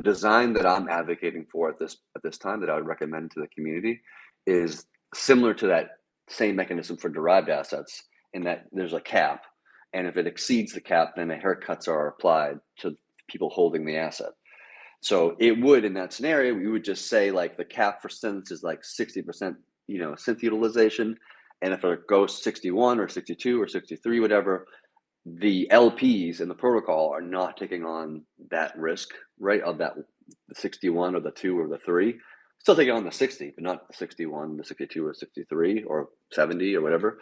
design that I'm advocating for at this time that I would recommend to the community is similar to that same mechanism for derived assets, in that there's a cap, and if it exceeds the cap, then the haircuts are applied to people holding the asset. So it would, in that scenario, we would just say like the cap for synths is like 60%, synth utilization. And if it goes 61 or 62 or 63, whatever, the LPs in the protocol are not taking on that risk, right? Of that, the 61 or the 2 or the 3, still taking on the 60, but not the 61, the 62 or 63 or 70 or whatever.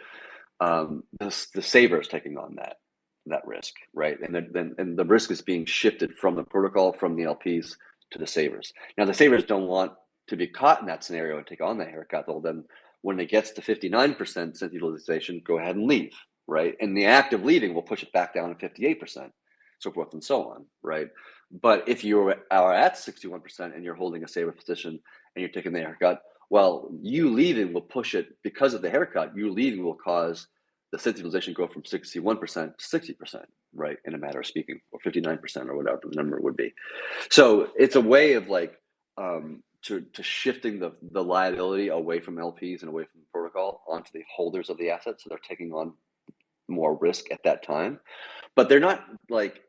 The saver is taking on that risk, right? And the risk is being shifted from the protocol, from the LPs to the savers. Now, the savers don't want to be caught in that scenario and take on that haircut. They'll then, when it gets to 59% synth utilization, go ahead and leave, right? And the act of leaving will push it back down to 58%, so forth and so on, right? But if you are at 61% and you're holding a saver position and you're taking the haircut, well, you leaving will push it, because of the haircut, you leaving will cause the synth utilization go from 61% to 60%, right? In a matter of speaking, or 59% or whatever the number would be. So it's a way of like to shifting the liability away from LPs and away from the protocol onto the holders of the assets. So they're taking on more risk at that time, but they're not like,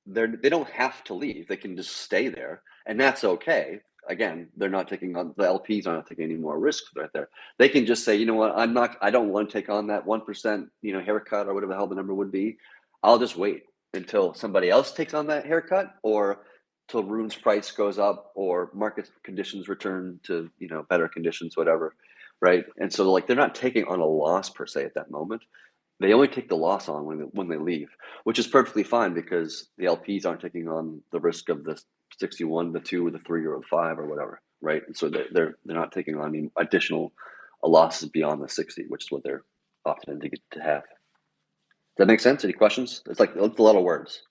they don't have to leave. They can just stay there, and that's okay. Again, they're not taking on, the LPs are not taking any more risks right there. They can just say, you know what, I don't want to take on that 1%, haircut or whatever the hell the number would be. I'll just wait until somebody else takes on that haircut, or till Rune's price goes up, or market conditions return to, better conditions, whatever. Right. And so like, they're not taking on a loss per se at that moment. They only take the loss on when they leave, which is perfectly fine, because the LPs aren't taking on the risk of the 61, the 2, or the 3, or the 5, or whatever, right? And so they're not taking on any additional losses beyond the 60, which is what they're often to have. Does that make sense? Any questions? It's a lot of words.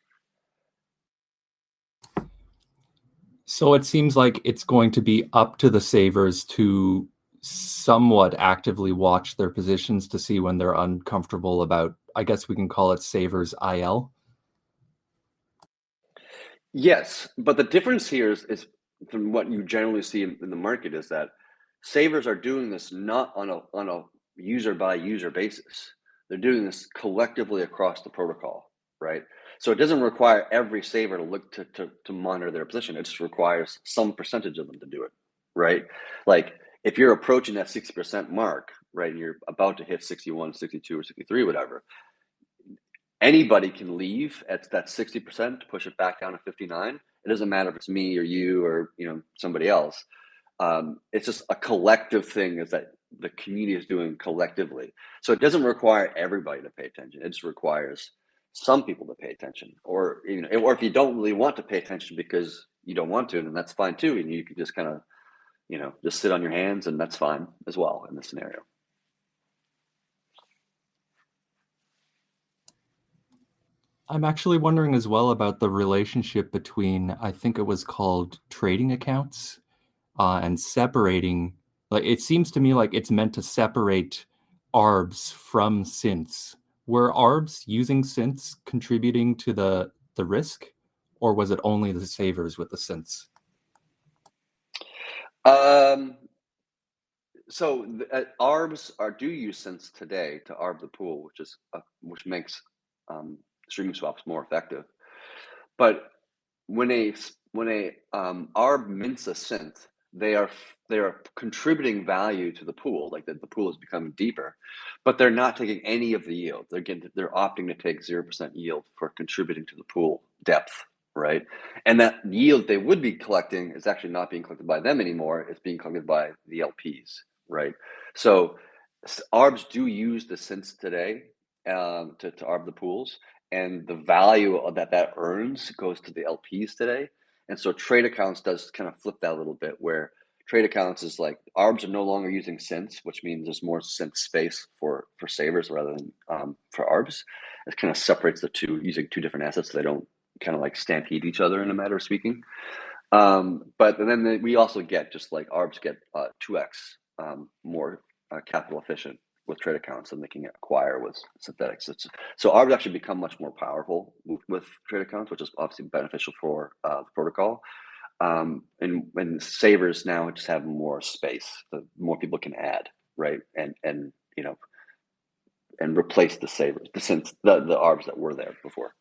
So it seems like it's going to be up to the savers to somewhat actively watch their positions to see when they're uncomfortable about, I guess we can call it savers IL. Yes, but the difference here is from what you generally see in the market is that savers are doing this not on a user by user basis. They're doing this collectively across the protocol, right? So it doesn't require every saver to look to monitor their position. It just requires some percentage of them to do it, right? Like if you're approaching that 60% mark, right, and you're about to hit 61, 62, or 63, whatever, anybody can leave at that 60% to push it back down to 59. It doesn't matter if it's me or you or somebody else. It's just a collective thing is that the community is doing collectively. So it doesn't require everybody to pay attention. It just requires some people to pay attention, or if you don't really want to pay attention because you don't want to, then that's fine too. And you can just kind of, just sit on your hands, and that's fine as well in this scenario. I'm actually wondering as well about the relationship between, I think it was called trading accounts, and separating. Like it seems to me like it's meant to separate ARBs from synths. Were ARBs using synths contributing to the risk, or was it only the savers with the synths? So ARBs do use synths today to ARB the pool, which makes streaming swaps more effective. But when a ARB mints a synth, they are contributing value to the pool, like the pool is becoming deeper, but they're not taking any of the yield. They're opting to take 0% yield for contributing to the pool depth, right? And that yield they would be collecting is actually not being collected by them anymore. It's being collected by the LPs, right? So ARBs do use the synths today to ARB the pools, and the value of that earns goes to the LPs today. And so trade accounts does kind of flip that a little bit, where trade accounts is like ARBs are no longer using synths, which means there's more synth space for savers rather than for ARBs. It kind of separates the two, using two different assets so they don't kind of like stampede each other, in a matter of speaking. But then we also get, just like ARBs get 2x more capital efficient with trade accounts than they can acquire with synthetics. So ARBs actually become much more powerful with trade accounts, which is obviously beneficial for the protocol. And when savers now just have more space, the more people can add, right? And replace the savers, the ARBs that were there before.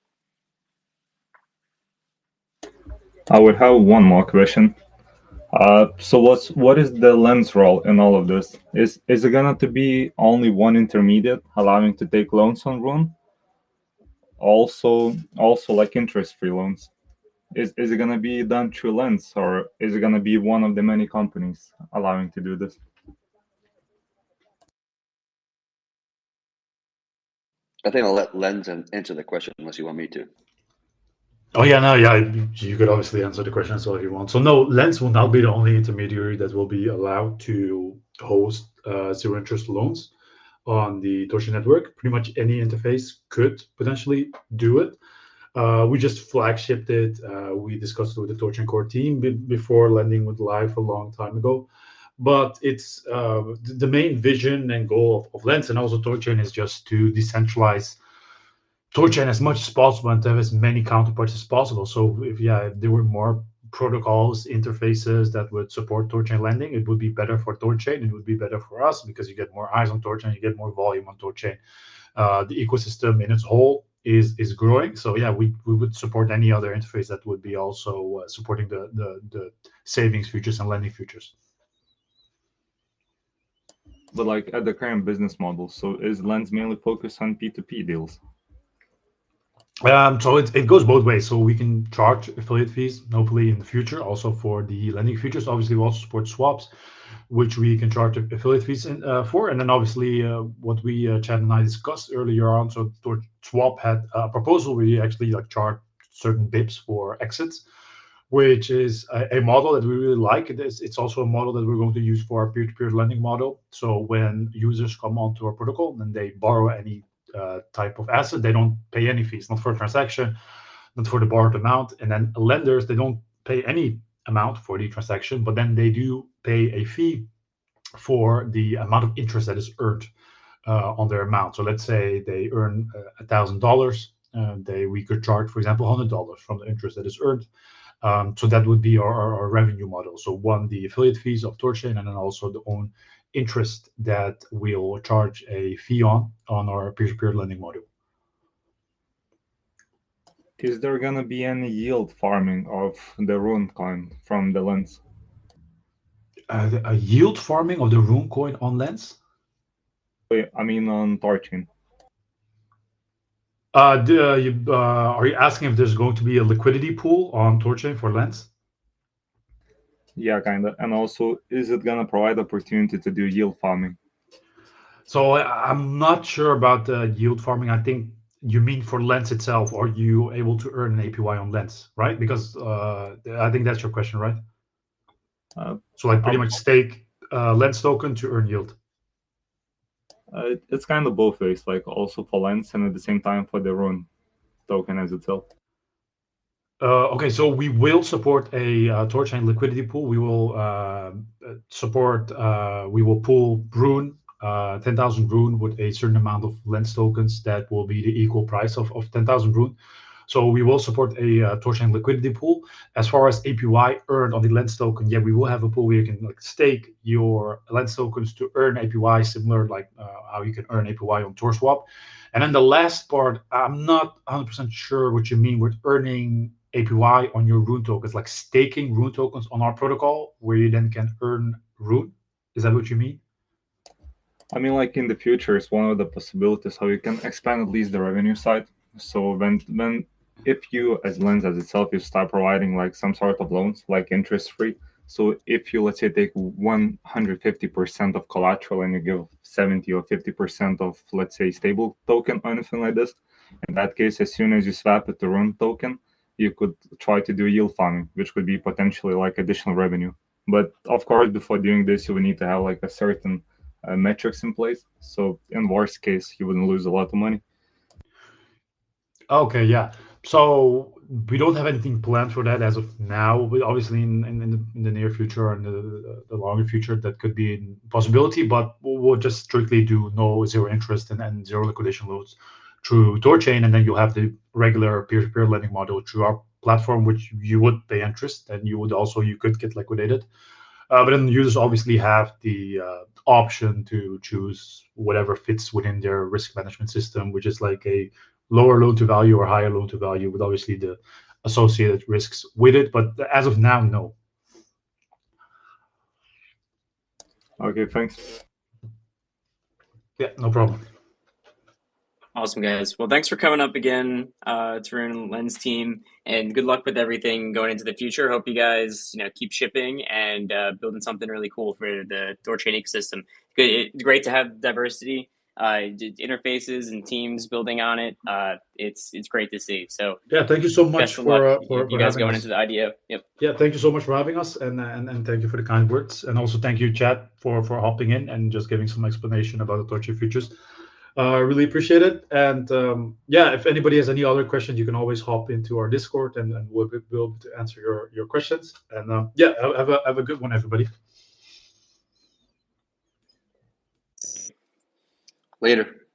I would have one more question. So what is the lens role in all of this? Is it gonna to be only one intermediate allowing to take loans on Rune? Also like interest-free loans. Is it gonna be done through Lens, or is it gonna be one of the many companies allowing to do this? I think I'll let Lens answer the question unless you want me to. Oh yeah, no, yeah, you could obviously answer the question as well if you want. So no, Lens will not be the only intermediary that will be allowed to host zero interest loans on the THORChain network. Pretty much any interface could potentially do it. We just flagshipped it. We discussed it with the THORChain core team before lending went live a long time ago. But it's the main vision and goal of Lens and also THORChain is just to decentralize THORChain as much as possible and to have as many counterparts as possible. So if there were more protocols, interfaces that would support THORChain lending, it would be better for THORChain. It would be better for us because you get more eyes on THORChain, you get more volume on THORChain. The ecosystem in its whole is growing. So yeah, we would support any other interface that would be also supporting the savings futures and lending futures. But like at the current business model, so is Lens mainly focused on P2P deals? So it goes both ways. So we can charge affiliate fees, hopefully in the future, also for the lending futures. Obviously, we also support swaps, which we can charge affiliate fees for. And then obviously what we, Chad and I discussed earlier on, so THORChain Swap had a proposal where you actually like charge certain bips for exits. which is a model that we really like. It's also a model that we're going to use for our peer-to-peer lending model. So when users come onto our protocol and they borrow any type of asset, they don't pay any fees, not for a transaction, not for the borrowed amount. And then lenders, they don't pay any amount for the transaction, but then they do pay a fee for the amount of interest that is earned on their amount. So let's say they earn $1,000, we could charge, for example, $100 from the interest that is earned. So that would be our revenue model. So one, the affiliate fees of THORChain, and then also the own interest that we'll charge a fee on our peer-to-peer lending model. Is there gonna be any yield farming of the Rune coin from the lens? A yield farming of the Rune coin on Lens? I mean on THORChain. Are you asking if there's going to be a liquidity pool on THORChain for Lens? Yeah, kinda. And also, is it gonna provide opportunity to do yield farming? So I'm not sure about the yield farming. I think you mean for Lens itself. Are you able to earn an APY on Lens, right? Because I think that's your question, right? So like pretty much stake Lens token to earn yield. It's kind of both ways, like also for Lens and at the same time for the Rune token as itself. Okay, so we will support a THORChain liquidity pool. We will we will pool Rune, 10,000 Rune with a certain amount of Lens tokens that will be the equal price of 10,000 Rune. So we will support a THORChain liquidity pool. As far as APY earned on the Lens token, yeah, we will have a pool where you can like stake your Lens tokens to earn APY, similar like how you can earn APY on THORSwap. And then the last part, I'm not 100% sure what you mean with earning APY on your Rune tokens, like staking Rune tokens on our protocol, where you then can earn Rune. Is that what you mean? I mean, like in the future, it's one of the possibilities how you can expand at least the revenue side. So when if you as Lens as itself, you start providing like some sort of loans, like interest free. So if you, let's say, take 150% of collateral and you give 70 or 50% of, let's say, stable token or anything like this, in that case, as soon as you swap it to Rune token, you could try to do yield farming, which could be potentially like additional revenue. But of course, before doing this, you would need to have like a certain metrics in place. So in worst case, you wouldn't lose a lot of money. Okay, yeah. So we don't have anything planned for that as of now. But obviously, in the near future and the longer future, that could be a possibility. But we'll just strictly do no zero interest and zero liquidation loads through THORChain, and then you'll have the regular peer-to-peer lending model through our platform, which you would pay interest, and you could get liquidated. But then users obviously have the option to choose whatever fits within their risk management system, which is like a lower loan to value or higher loan to value, with obviously the associated risks with it. But as of now, no. Okay, thanks. Yeah, no problem. Awesome, guys. Well, thanks for coming up again, Tarun and Lens team, and good luck with everything going into the future. Hope you guys, keep shipping and building something really cool for the THORChain ecosystem. It's great to have diversity, interfaces and teams building on it. It's great to see. So yeah, thank you so much best of luck, for you guys having going us. into the IDO. Yep. Yeah, thank you so much for having us, and thank you for the kind words, and also thank you, Chad, for hopping in and just giving some explanation about the THORChain futures. Really appreciate it. And yeah, if anybody has any other questions, you can always hop into our Discord, and we'll be able to answer your questions. And yeah, have a good one, everybody. Later.